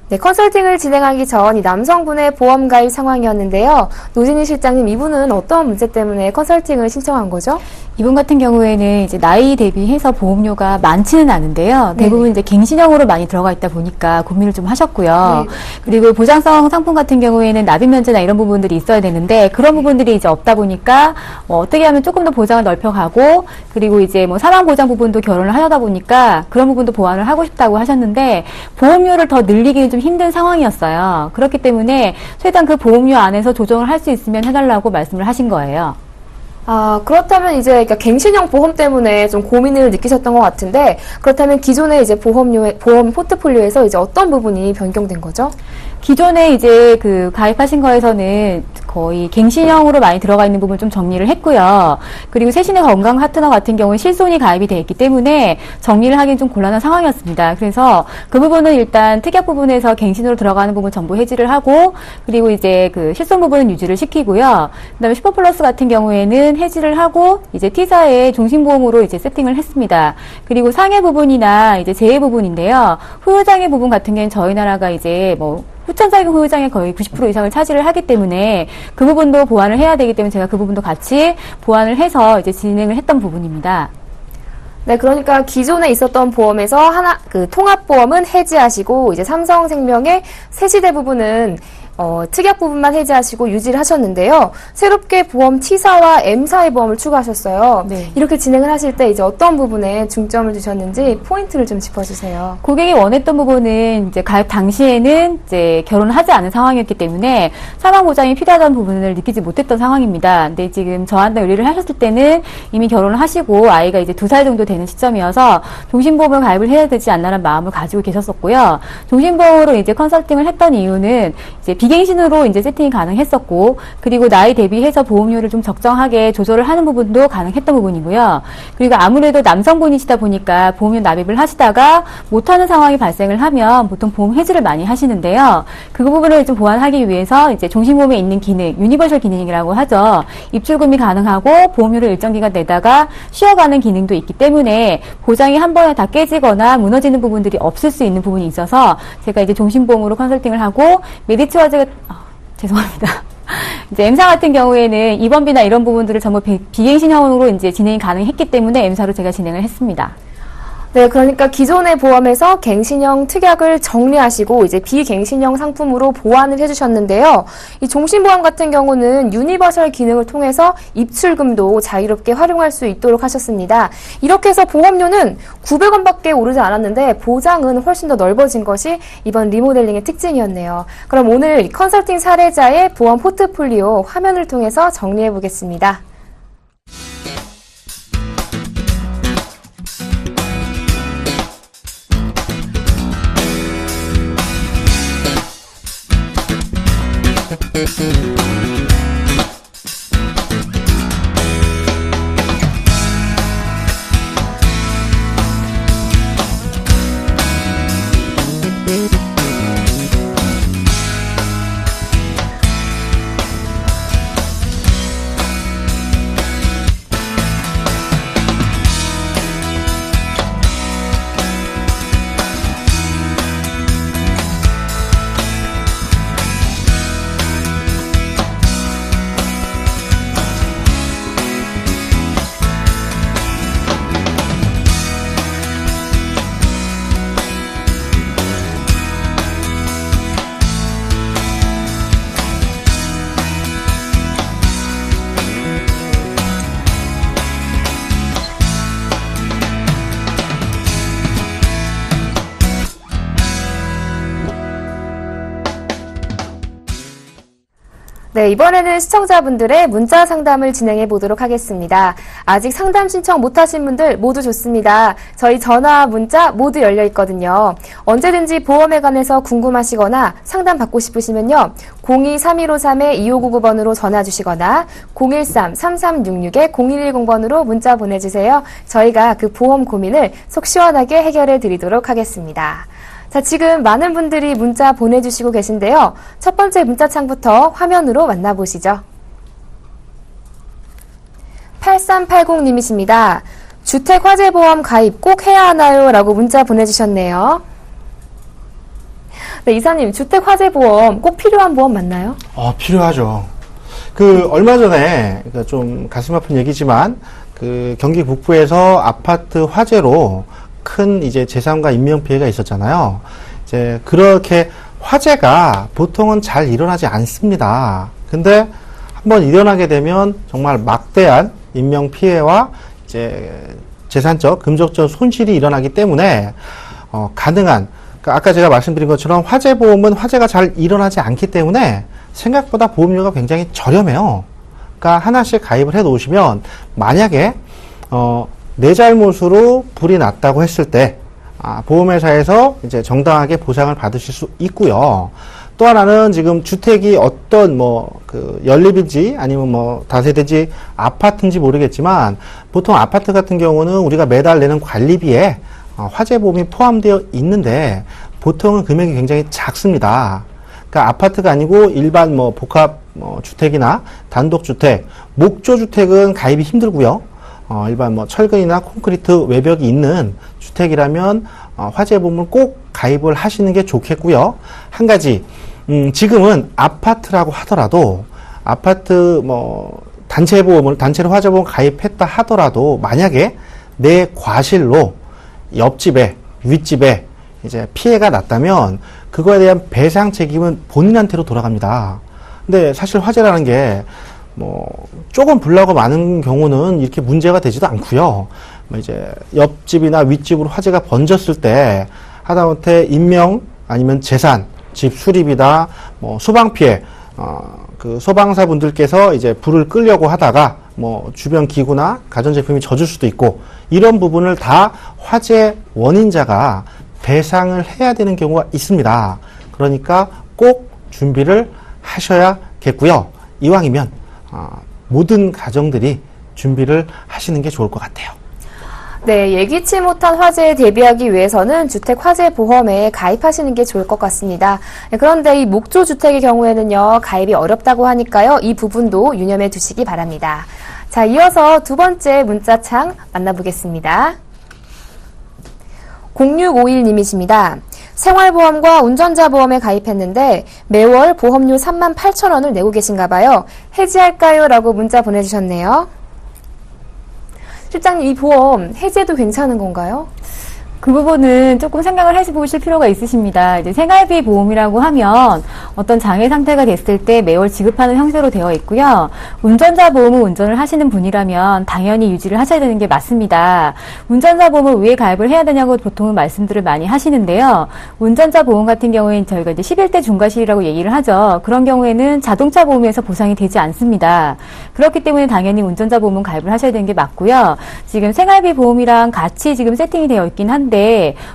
네, 컨설팅을 진행하기 전 이 남성분의 보험 가입 상황이었는데요. 노진희 실장님, 이분은 어떤 문제 때문에 컨설팅을 신청한 거죠? 이분 같은 경우에는 이제 나이 대비해서 보험료가 많지는 않은데요. 대부분 이제 갱신형으로 많이 들어가 있다 보니까 고민을 좀 하셨고요. 그리고 보장성 상품 같은 경우에는 납입 면제나 이런 부분들이 있어야 되는데 그런 부분들이 이제 없다 보니까 어떻게 하면 조금 더 보장을 넓혀가고 그리고 이제 뭐 사망 보장 부분도 결혼을 하려다 보니까 그런 부분도 보완을 하고 싶다고 하셨는데 보험료를 더 늘리기는 좀 힘든 상황이었어요. 그렇기 때문에 최대한 그 보험료 안에서 조정을 할 수 있으면 해달라고 말씀을 하신 거예요. 아, 그렇다면 이제 그러니까 갱신형 보험 때문에 좀 고민을 느끼셨던 것 같은데 그렇다면 기존의 이제 보험 포트폴리오에서 이제 어떤 부분이 변경된 거죠? 기존에 이제 가입하신 거에서는 거의 갱신형으로 많이 들어가 있는 부분 좀 정리를 했고요. 그리고 새신의 건강 파트너 같은 경우는 실손이 가입이 돼 있기 때문에 정리를 하기는 좀 곤란한 상황이었습니다. 그래서 그 부분은 일단 특약 부분에서 갱신으로 들어가는 부분 전부 해지를 하고 그리고 이제 실손 부분은 유지를 시키고요. 그다음에 슈퍼플러스 같은 경우에는 해지를 하고 이제 T사의 종신보험으로 이제 세팅을 했습니다. 그리고 상해 부분이나 이제 재해 부분인데요. 후유장애 부분 같은 경우는 저희 나라가 이제 후천자격 후유장애 거의 90% 이상을 차지를 하기 때문에 그 부분도 보완을 해야 되기 때문에 제가 그 부분도 같이 보완을 해서 이제 진행을 했던 부분입니다. 네, 그러니까 기존에 있었던 보험에서 통합보험은 해지하시고 이제 삼성생명의 새시대 부분은 특약 부분만 해지하시고 유지를 하셨는데요. 새롭게 보험 T사와 M사의 보험을 추가하셨어요. 네. 이렇게 진행을 하실 때 이제 어떤 부분에 중점을 두셨는지 포인트를 좀 짚어주세요. 고객이 원했던 부분은 이제 가입 당시에는 이제 결혼을 하지 않은 상황이었기 때문에 사망 보장이 필요하다는 부분을 느끼지 못했던 상황입니다. 근데 지금 저한테 의뢰를 하셨을 때는 이미 결혼을 하시고 아이가 이제 2살 정도 되는 시점이어서 종신보험을 가입을 해야 되지 않나라는 마음을 가지고 계셨었고요. 종신보험으로 이제 컨설팅을 했던 이유는 이제 비갱신으로 이제 세팅이 가능했었고, 그리고 나이 대비해서 보험료를 좀 적정하게 조절을 하는 부분도 가능했던 부분이고요. 그리고 아무래도 남성분이시다 보니까 보험료 납입을 하시다가 못하는 상황이 발생을 하면 보통 보험 해지를 많이 하시는데요. 그 부분을 좀 보완하기 위해서 이제 종신보험에 있는 기능, 유니버설 기능이라고 하죠. 입출금이 가능하고 보험료를 일정 기간 내다가 쉬어가는 기능도 있기 때문에 보장이 한 번에 다 깨지거나 무너지는 부분들이 없을 수 있는 부분이 있어서 제가 이제 종신보험으로 컨설팅을 하고 메디츠화재가 죄송합니다. 이제 M사 같은 경우에는 입원비나 이런 부분들을 전부 비갱신형으로 이제 진행이 가능했기 때문에 M사로 제가 진행을 했습니다. 네, 그러니까 기존의 보험에서 갱신형 특약을 정리하시고 이제 비갱신형 상품으로 보완을 해주셨는데요. 이 종신보험 같은 경우는 유니버설 기능을 통해서 입출금도 자유롭게 활용할 수 있도록 하셨습니다. 이렇게 해서 보험료는 900원밖에 오르지 않았는데 보장은 훨씬 더 넓어진 것이 이번 리모델링의 특징이었네요. 그럼 오늘 컨설팅 사례자의 보험 포트폴리오 화면을 통해서 정리해 보겠습니다. 네, 이번에는 시청자분들의 문자 상담을 진행해 보도록 하겠습니다. 아직 상담 신청 못하신 분들 모두 좋습니다. 저희 전화, 문자 모두 열려 있거든요. 언제든지 보험에 관해서 궁금하시거나 상담 받고 싶으시면요. 02-3153-2599번으로 전화 주시거나 013-3366-0110번으로 문자 보내주세요. 저희가 그 보험 고민을 속 시원하게 해결해 드리도록 하겠습니다. 자, 지금 많은 분들이 문자 보내주시고 계신데요. 첫 번째 문자창부터 화면으로 만나보시죠. 8380님이십니다. 주택화재보험 가입 꼭 해야 하나요? 라고 문자 보내주셨네요. 네, 이사님, 주택화재보험 꼭 필요한 보험 맞나요? 필요하죠. 얼마 전에, 좀 가슴 아픈 얘기지만, 경기 북부에서 아파트 화재로 큰 재산과 인명 피해가 있었잖아요. 그렇게 화재가 보통은 잘 일어나지 않습니다. 근데 한번 일어나게 되면 정말 막대한 인명 피해와 재산적, 금전적 손실이 일어나기 때문에 가능한, 아까 제가 말씀드린 것처럼 화재보험은 화재가 잘 일어나지 않기 때문에 생각보다 보험료가 굉장히 저렴해요. 그러니까 하나씩 가입을 해 놓으시면 만약에 내 잘못으로 불이 났다고 했을 때 보험회사에서 정당하게 보상을 받으실 수 있고요. 또 하나는 지금 주택이 어떤 연립인지 아니면 다세대인지 아파트인지 모르겠지만 보통 아파트 같은 경우는 우리가 매달 내는 관리비에 화재보험이 포함되어 있는데 보통은 금액이 굉장히 작습니다. 그러니까 아파트가 아니고 일반 복합 주택이나 단독주택, 목조주택은 가입이 힘들고요. 일반 철근이나 콘크리트 외벽이 있는 주택이라면 화재보험을 꼭 가입을 하시는 게 좋겠고요. 한 가지, 지금은 아파트라고 하더라도 아파트 단체로 화재보험 가입했다 하더라도 만약에 내 과실로 옆집에 윗집에 피해가 났다면 그거에 대한 배상 책임은 본인한테로 돌아갑니다. 근데 사실 화재라는 게 조금 불나고 많은 경우는 이렇게 문제가 되지도 않고요. 옆집이나 윗집으로 화재가 번졌을 때 하다못해 인명 아니면 재산, 집 수리비나 소방 피해, 소방사분들께서 불을 끄려고 하다가 주변 기구나 가전제품이 젖을 수도 있고 이런 부분을 다 화재 원인자가 배상을 해야 되는 경우가 있습니다. 그러니까 꼭 준비를 하셔야겠고요. 이왕이면 모든 가정들이 준비를 하시는 게 좋을 것 같아요. 네, 예기치 못한 화재에 대비하기 위해서는 주택화재보험에 가입하시는 게 좋을 것 같습니다. 그런데 이 목조주택의 경우에는요, 가입이 어렵다고 하니까요, 이 부분도 유념해 두시기 바랍니다. 자, 이어서 두 번째 문자창 만나보겠습니다. 0651님이십니다. 생활보험과 운전자 보험에 가입했는데 매월 보험료 38,000원을 내고 계신가 봐요. 해지할까요? 라고 문자 보내주셨네요. 실장님, 이 보험 해지해도 괜찮은 건가요? 그 부분은 조금 생각을 해보실 필요가 있으십니다. 이제 생활비 보험이라고 하면 어떤 장애 상태가 됐을 때 매월 지급하는 형태로 되어 있고요. 운전자 보험은 운전을 하시는 분이라면 당연히 유지를 하셔야 되는 게 맞습니다. 운전자 보험을 왜 가입을 해야 되냐고 보통은 말씀들을 많이 하시는데요. 운전자 보험 같은 경우에는 저희가 이제 11대 중과실이라고 얘기를 하죠. 그런 경우에는 자동차 보험에서 보상이 되지 않습니다. 그렇기 때문에 당연히 운전자 보험은 가입을 하셔야 되는 게 맞고요. 지금 생활비 보험이랑 같이 지금 세팅이 되어 있긴 한데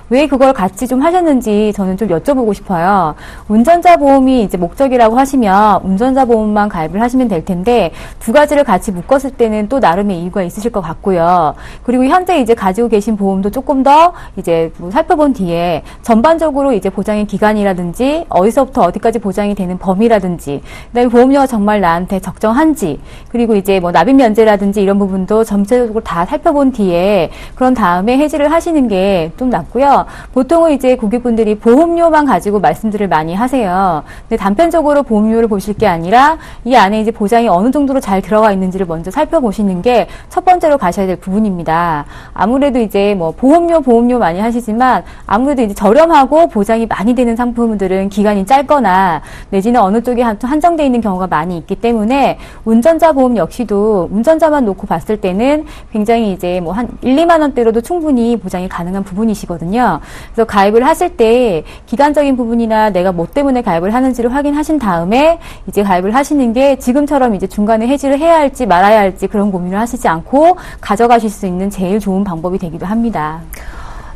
왜 그걸 같이 좀 하셨는지 저는 좀 여쭤보고 싶어요. 운전자 보험이 이제 목적이라고 하시면 운전자 보험만 가입을 하시면 될 텐데 두 가지를 같이 묶었을 때는 또 나름의 이유가 있으실 것 같고요. 그리고 현재 이제 가지고 계신 보험도 조금 더 이제 뭐 살펴본 뒤에 전반적으로 이제 보장의 기간이라든지 어디서부터 어디까지 보장이 되는 범위라든지 그다음에 보험료가 정말 나한테 적정한지 그리고 이제 뭐 납입 면제라든지 이런 부분도 전체적으로 다 살펴본 뒤에 그런 다음에 해지를 하시는 게 좀 낫고요. 보통은 이제 고객분들이 보험료만 가지고 말씀들을 많이 하세요. 근데 단편적으로 보험료를 보실 게 아니라 이 안에 이제 보장이 어느 정도로 잘 들어가 있는지를 먼저 살펴보시는 게 첫 번째로 가셔야 될 부분입니다. 아무래도 이제 뭐 보험료 많이 하시지만 아무래도 이제 저렴하고 보장이 많이 되는 상품들은 기간이 짧거나 내지는 어느 쪽에 한정되어 있는 경우가 많이 있기 때문에 운전자 보험 역시도 운전자만 놓고 봤을 때는 굉장히 이제 뭐 한 1, 2만 원대로도 충분히 보장이 가능한 부분이시거든요. 그래서 가입을 하실 때 기간적인 부분이나 내가 뭐 때문에 가입을 하는지를 확인하신 다음에 이제 가입을 하시는 게 지금처럼 이제 중간에 해지를 해야 할지 말아야 할지 그런 고민을 하시지 않고 가져가실 수 있는 제일 좋은 방법이 되기도 합니다.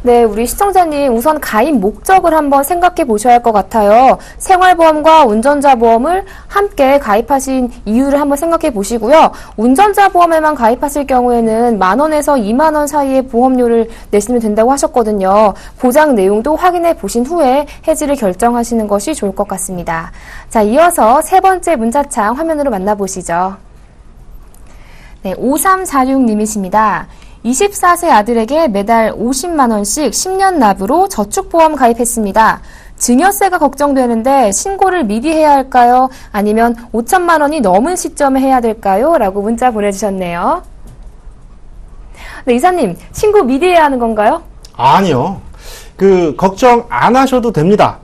네, 우리 시청자님 우선 가입 목적을 한번 생각해 보셔야 할 것 같아요. 생활보험과 운전자 보험을 함께 가입하신 이유를 한번 생각해 보시고요. 운전자 보험에만 가입하실 경우에는 10,000원에서 20,000원 사이의 보험료를 내시면 된다고 하셨거든요. 보장 내용도 확인해 보신 후에 해지를 결정하시는 것이 좋을 것 같습니다. 자, 이어서 세 번째 문자창 화면으로 만나보시죠. 네, 5346님이십니다. 24세 아들에게 매달 50만 원씩 10년 납으로 저축보험 가입했습니다. 증여세가 걱정되는데 신고를 미리 해야 할까요? 아니면 5천만 원이 넘은 시점에 해야 될까요? 라고 문자 보내주셨네요. 네, 이사님, 신고 미리 해야 하는 건가요? 아니요. 걱정 안 하셔도 됩니다.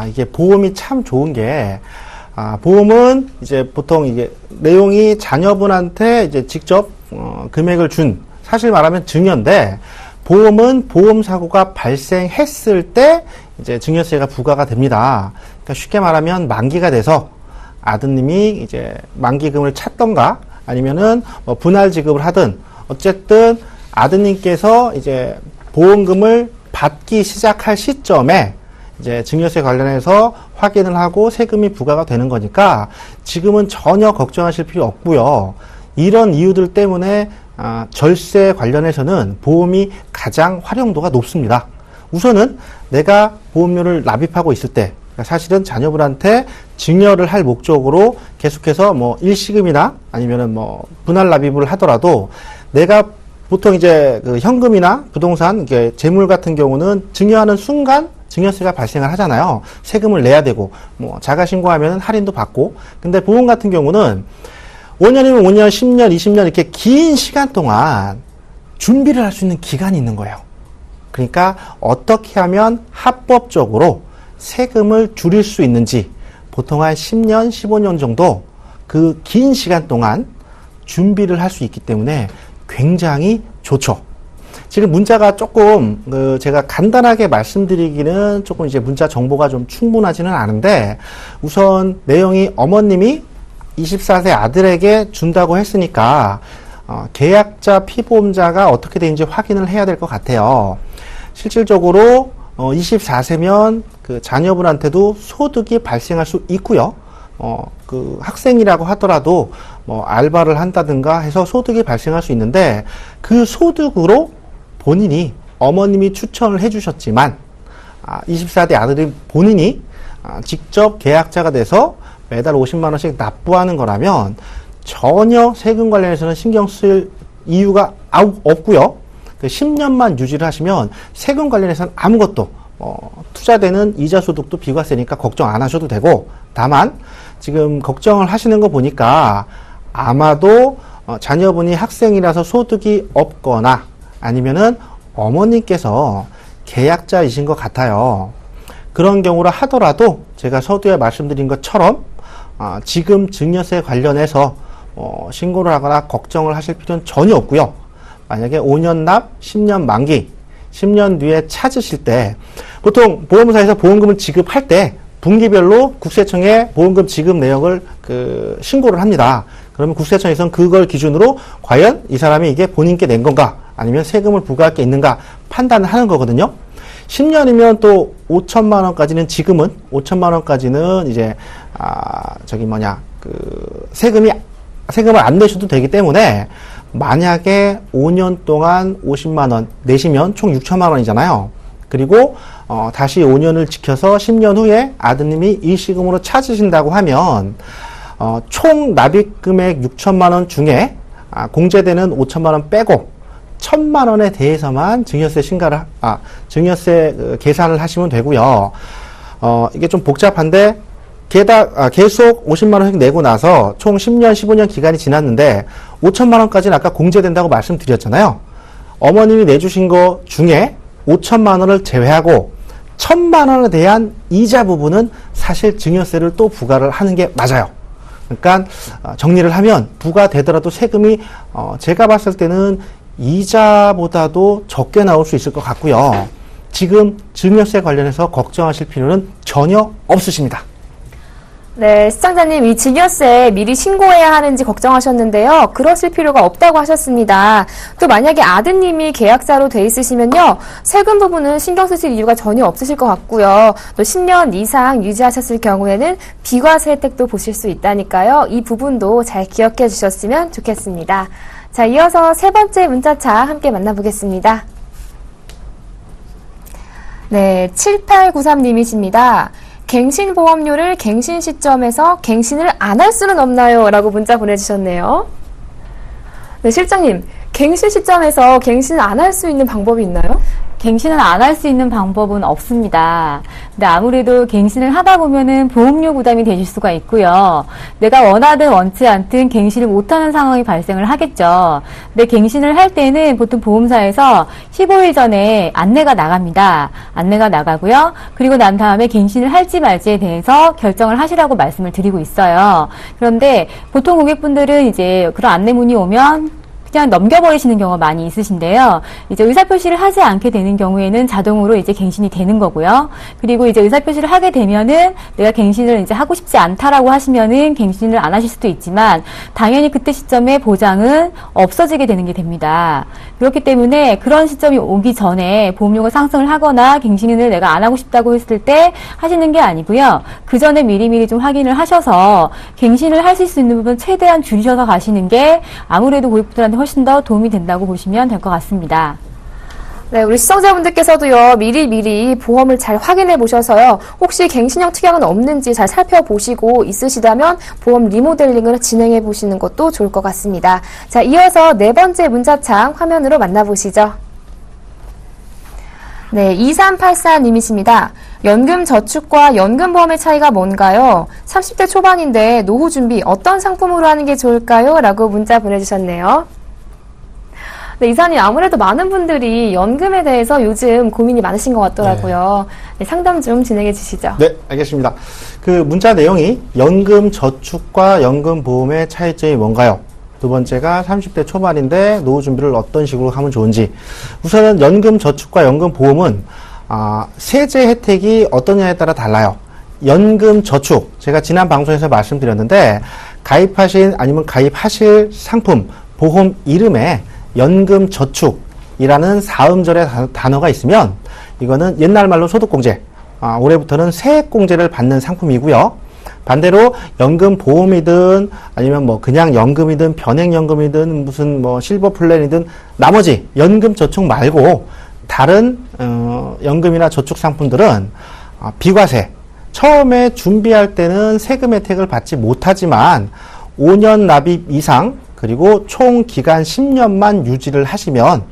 이게 보험이 참 좋은 게, 보험은 이제 보통 이게 내용이 자녀분한테 이제 직접, 금액을 준, 사실 말하면 증여인데, 보험은 보험사고가 발생했을 때 이제 증여세가 부과가 됩니다. 그러니까 쉽게 말하면 만기가 돼서 아드님이 이제 만기금을 찾던가 아니면은 뭐 분할 지급을 하든 어쨌든 아드님께서 이제 보험금을 받기 시작할 시점에 이제 증여세 관련해서 확인을 하고 세금이 부과가 되는 거니까 지금은 전혀 걱정하실 필요 없고요. 이런 이유들 때문에 절세 관련해서는 보험이 가장 활용도가 높습니다. 우선은 내가 보험료를 납입하고 있을 때 사실은 자녀분한테 증여를 할 목적으로 계속해서 뭐 일시금이나 아니면은 뭐 분할 납입을 하더라도 내가 보통 이제 현금이나 부동산, 이게 재물 같은 경우는 증여하는 순간 증여세가 발생을 하잖아요. 세금을 내야 되고, 뭐 자가 신고하면 할인도 받고. 근데 보험 같은 경우는 5년이면 5년, 10년, 20년 이렇게 긴 시간 동안 준비를 할 수 있는 기간이 있는 거예요. 그러니까 어떻게 하면 합법적으로 세금을 줄일 수 있는지 보통 한 10년, 15년 정도 그 긴 시간 동안 준비를 할 수 있기 때문에 굉장히 좋죠. 지금 문자가 조금 제가 간단하게 말씀드리기는 조금 이제 문자 정보가 좀 충분하지는 않은데 우선 내용이 어머님이 24세 아들에게 준다고 했으니까 계약자 피보험자가 어떻게 되는지 확인을 해야 될 것 같아요. 실질적으로 24세면 그 자녀분한테도 소득이 발생할 수 있고요. 학생이라고 하더라도 뭐 알바를 한다든가 해서 소득이 발생할 수 있는데 그 소득으로 본인이 어머님이 추천을 해주셨지만 24대 아들이 본인이 직접 계약자가 돼서 매달 50만 원씩 납부하는 거라면 전혀 세금 관련해서는 신경 쓸 이유가 없고요. 10년만 유지를 하시면 세금 관련해서는 아무것도 투자되는 이자 소득도 비과세니까 걱정 안 하셔도 되고, 다만 지금 걱정을 하시는 거 보니까 아마도 자녀분이 학생이라서 소득이 없거나 아니면은 어머님께서 계약자이신 것 같아요. 그런 경우라 하더라도 제가 서두에 말씀드린 것처럼 지금 증여세 관련해서 신고를 하거나 걱정을 하실 필요는 전혀 없고요. 만약에 5년 납, 10년 만기, 10년 뒤에 찾으실 때 보통 보험사에서 보험금을 지급할 때 분기별로 국세청에 보험금 지급 내역을 신고를 합니다. 그러면 국세청에서는 그걸 기준으로 과연 이 사람이 이게 본인께 낸 건가 아니면 세금을 부과할 게 있는가 판단을 하는 거거든요. 10년이면 또 5천만 원까지는 지금은 5천만 원까지는 이제 세금을 안 내셔도 되기 때문에 만약에 5년 동안 50만 원 내시면 총 6천만 원이잖아요. 그리고 다시 5년을 지켜서 10년 후에 아드님이 일시금으로 찾으신다고 하면 총 납입 금액 6천만 원 중에 공제되는 5천만 원 빼고 1,000만 원에 대해서만 증여세 계산을 하시면 되고요. 이게 좀 복잡한데 계속 50만 원씩 내고 나서 총 10년, 15년 기간이 지났는데 5천만 원까지는 아까 공제된다고 말씀드렸잖아요. 어머님이 내주신 거 중에 5천만 원을 제외하고 1,000만 원에 대한 이자 부분은 사실 증여세를 또 부과를 하는 게 맞아요. 그러니까 정리를 하면 부과되더라도 세금이 제가 봤을 때는 이자보다도 적게 나올 수 있을 것 같고요. 지금 증여세 관련해서 걱정하실 필요는 전혀 없으십니다. 네, 시청자님, 이 증여세 미리 신고해야 하는지 걱정하셨는데요. 그러실 필요가 없다고 하셨습니다. 또 만약에 아드님이 계약자로 돼 있으시면요, 세금 부분은 신경 쓰실 이유가 전혀 없으실 것 같고요. 또 10년 이상 유지하셨을 경우에는 비과세 혜택도 보실 수 있다니까요. 이 부분도 잘 기억해 주셨으면 좋겠습니다. 자, 이어서 세 번째 문자차 함께 만나보겠습니다. 네, 7893님이십니다. 갱신보험료를 갱신 시점에서 갱신을 안 할 수는 없나요? 라고 문자 보내주셨네요. 네, 실장님, 갱신 시점에서 갱신을 안 할 수 있는 방법이 있나요? 갱신을 안 할 수 있는 방법은 없습니다. 근데 아무래도 갱신을 하다 보면은 보험료 부담이 되실 수가 있고요. 내가 원하든 원치 않든 갱신을 못하는 상황이 발생을 하겠죠. 근데 갱신을 할 때는 보통 보험사에서 15일 전에 안내가 나갑니다. 안내가 나가고요. 그리고 난 다음에 갱신을 할지 말지에 대해서 결정을 하시라고 말씀을 드리고 있어요. 그런데 보통 고객분들은 이제 그런 안내문이 오면 그냥 넘겨버리시는 경우가 많이 있으신데요. 이제 의사표시를 하지 않게 되는 경우에는 자동으로 이제 갱신이 되는 거고요. 그리고 이제 의사표시를 하게 되면은 내가 갱신을 이제 하고 싶지 않다라고 하시면은 갱신을 안 하실 수도 있지만 당연히 그때 시점에 보장은 없어지게 되는 게 됩니다. 그렇기 때문에 그런 시점이 오기 전에 보험료가 상승을 하거나 갱신을 내가 안 하고 싶다고 했을 때 하시는 게 아니고요. 그 전에 미리미리 좀 확인을 하셔서 갱신을 하실 수 있는 부분 최대한 줄이셔서 가시는 게 아무래도 고객분들한테 훨씬 더 도움이 된다고 보시면 될 것 같습니다. 네, 우리 시청자분들께서도요, 미리 보험을 잘 확인해 보셔서요, 혹시 갱신형 특약은 없는지 잘 살펴보시고 있으시다면 보험 리모델링을 진행해 보시는 것도 좋을 것 같습니다. 자, 이어서 네 번째 문자창 화면으로 만나보시죠. 네, 2384님이십니다. 연금 저축과 연금보험의 차이가 뭔가요? 30대 초반인데 노후 준비 어떤 상품으로 하는 게 좋을까요? 라고 문자 보내주셨네요. 네, 이사님, 아무래도 많은 분들이 연금에 대해서 요즘 고민이 많으신 것 같더라고요. 네, 상담 좀 진행해 주시죠. 네, 알겠습니다. 그 문자 내용이 연금 저축과 연금 보험의 차이점이 뭔가요? 두 번째가 30대 초반인데 노후 준비를 어떤 식으로 하면 좋은지. 우선은 연금 저축과 연금 보험은 세제 혜택이 어떠냐에 따라 달라요. 연금 저축, 제가 지난 방송에서 말씀드렸는데 가입하신 아니면 가입하실 상품, 보험 이름에 연금 저축이라는 사음절의 단어가 있으면 이거는 옛날 말로 소득공제, 올해부터는 세액공제를 받는 상품이고요. 반대로 연금 보험이든 아니면 뭐 그냥 연금이든 변액연금이든 무슨 뭐 실버 플랜이든 나머지 연금 저축 말고 다른 연금이나 저축 상품들은 비과세, 처음에 준비할 때는 세금 혜택을 받지 못하지만 5년 납입 이상 그리고 총 기간 10년만 유지를 하시면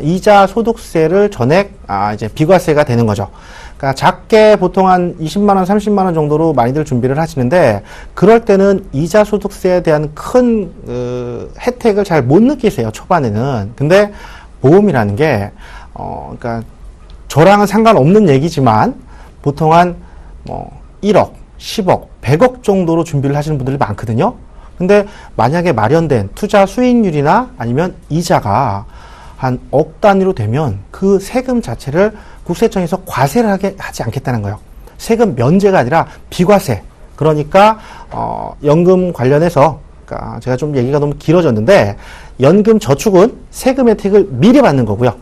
이자 소득세를 전액 이제 비과세가 되는 거죠. 그러니까 작게 보통 한 20만 원, 30만 원 정도로 많이들 준비를 하시는데 그럴 때는 이자 소득세에 대한 큰 혜택을 잘 못 느끼세요, 초반에는. 근데 보험이라는 게 그러니까 저랑은 상관없는 얘기지만 보통 한 1억, 10억, 100억 정도로 준비를 하시는 분들이 많거든요. 근데 만약에 마련된 투자 수익률이나 아니면 이자가 한 억 단위로 되면 그 세금 자체를 국세청에서 과세를 하지 않겠다는 거예요. 세금 면제가 아니라 비과세. 그러니까 연금 관련해서 그러니까 제가 좀 얘기가 너무 길어졌는데 연금 저축은 세금 혜택을 미리 받는 거고요.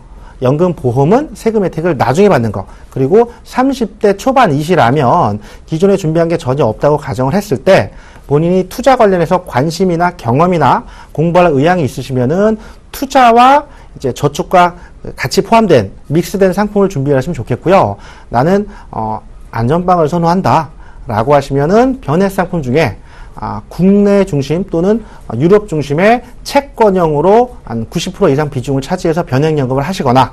연금 보험은 세금 혜택을 나중에 받는 거. 그리고 30대 초반이시라면 기존에 준비한 게 전혀 없다고 가정을 했을 때 본인이 투자 관련해서 관심이나 경험이나 공부할 의향이 있으시면은 투자와 이제 저축과 같이 포함된 믹스된 상품을 준비하시면 좋겠고요. 나는 안전빵을 선호한다 라고 하시면은 변액 상품 중에 국내 중심 또는 유럽 중심의 채권형으로 한 90% 이상 비중을 차지해서 변액연금을 하시거나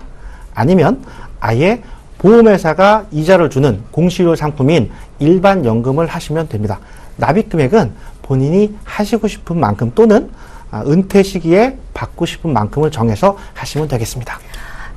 아니면 아예 보험회사가 이자를 주는 공시율 상품인 일반 연금을 하시면 됩니다. 납입 금액은 본인이 하시고 싶은 만큼 또는 은퇴 시기에 받고 싶은 만큼을 정해서 하시면 되겠습니다.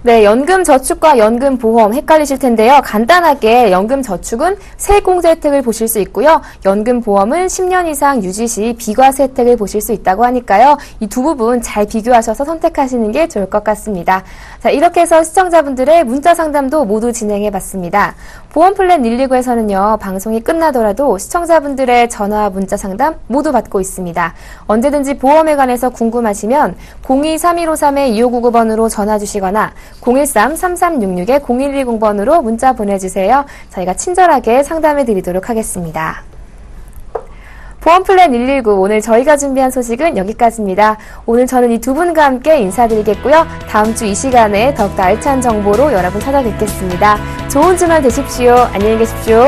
네, 연금 저축과 연금 보험 헷갈리실 텐데요. 간단하게 연금 저축은 세액공제 혜택을 보실 수 있고요. 연금 보험은 10년 이상 유지 시 비과세 혜택을 보실 수 있다고 하니까요. 이 두 부분 잘 비교하셔서 선택하시는 게 좋을 것 같습니다. 자, 이렇게 해서 시청자분들의 문자 상담도 모두 진행해 봤습니다. 보험플랜 119에서는요. 방송이 끝나더라도 시청자분들의 전화 문자 상담 모두 받고 있습니다. 언제든지 보험에 관해서 궁금하시면 02-3153-2599번으로 전화 주시거나 013-3366-0110번으로 문자 보내주세요. 저희가 친절하게 상담해 드리도록 하겠습니다. 보험플랜 119 오늘 저희가 준비한 소식은 여기까지입니다. 오늘 저는 이 두 분과 함께 인사드리겠고요. 다음 주 이 시간에 더욱더 알찬 정보로 여러분 찾아뵙겠습니다. 좋은 주말 되십시오. 안녕히 계십시오.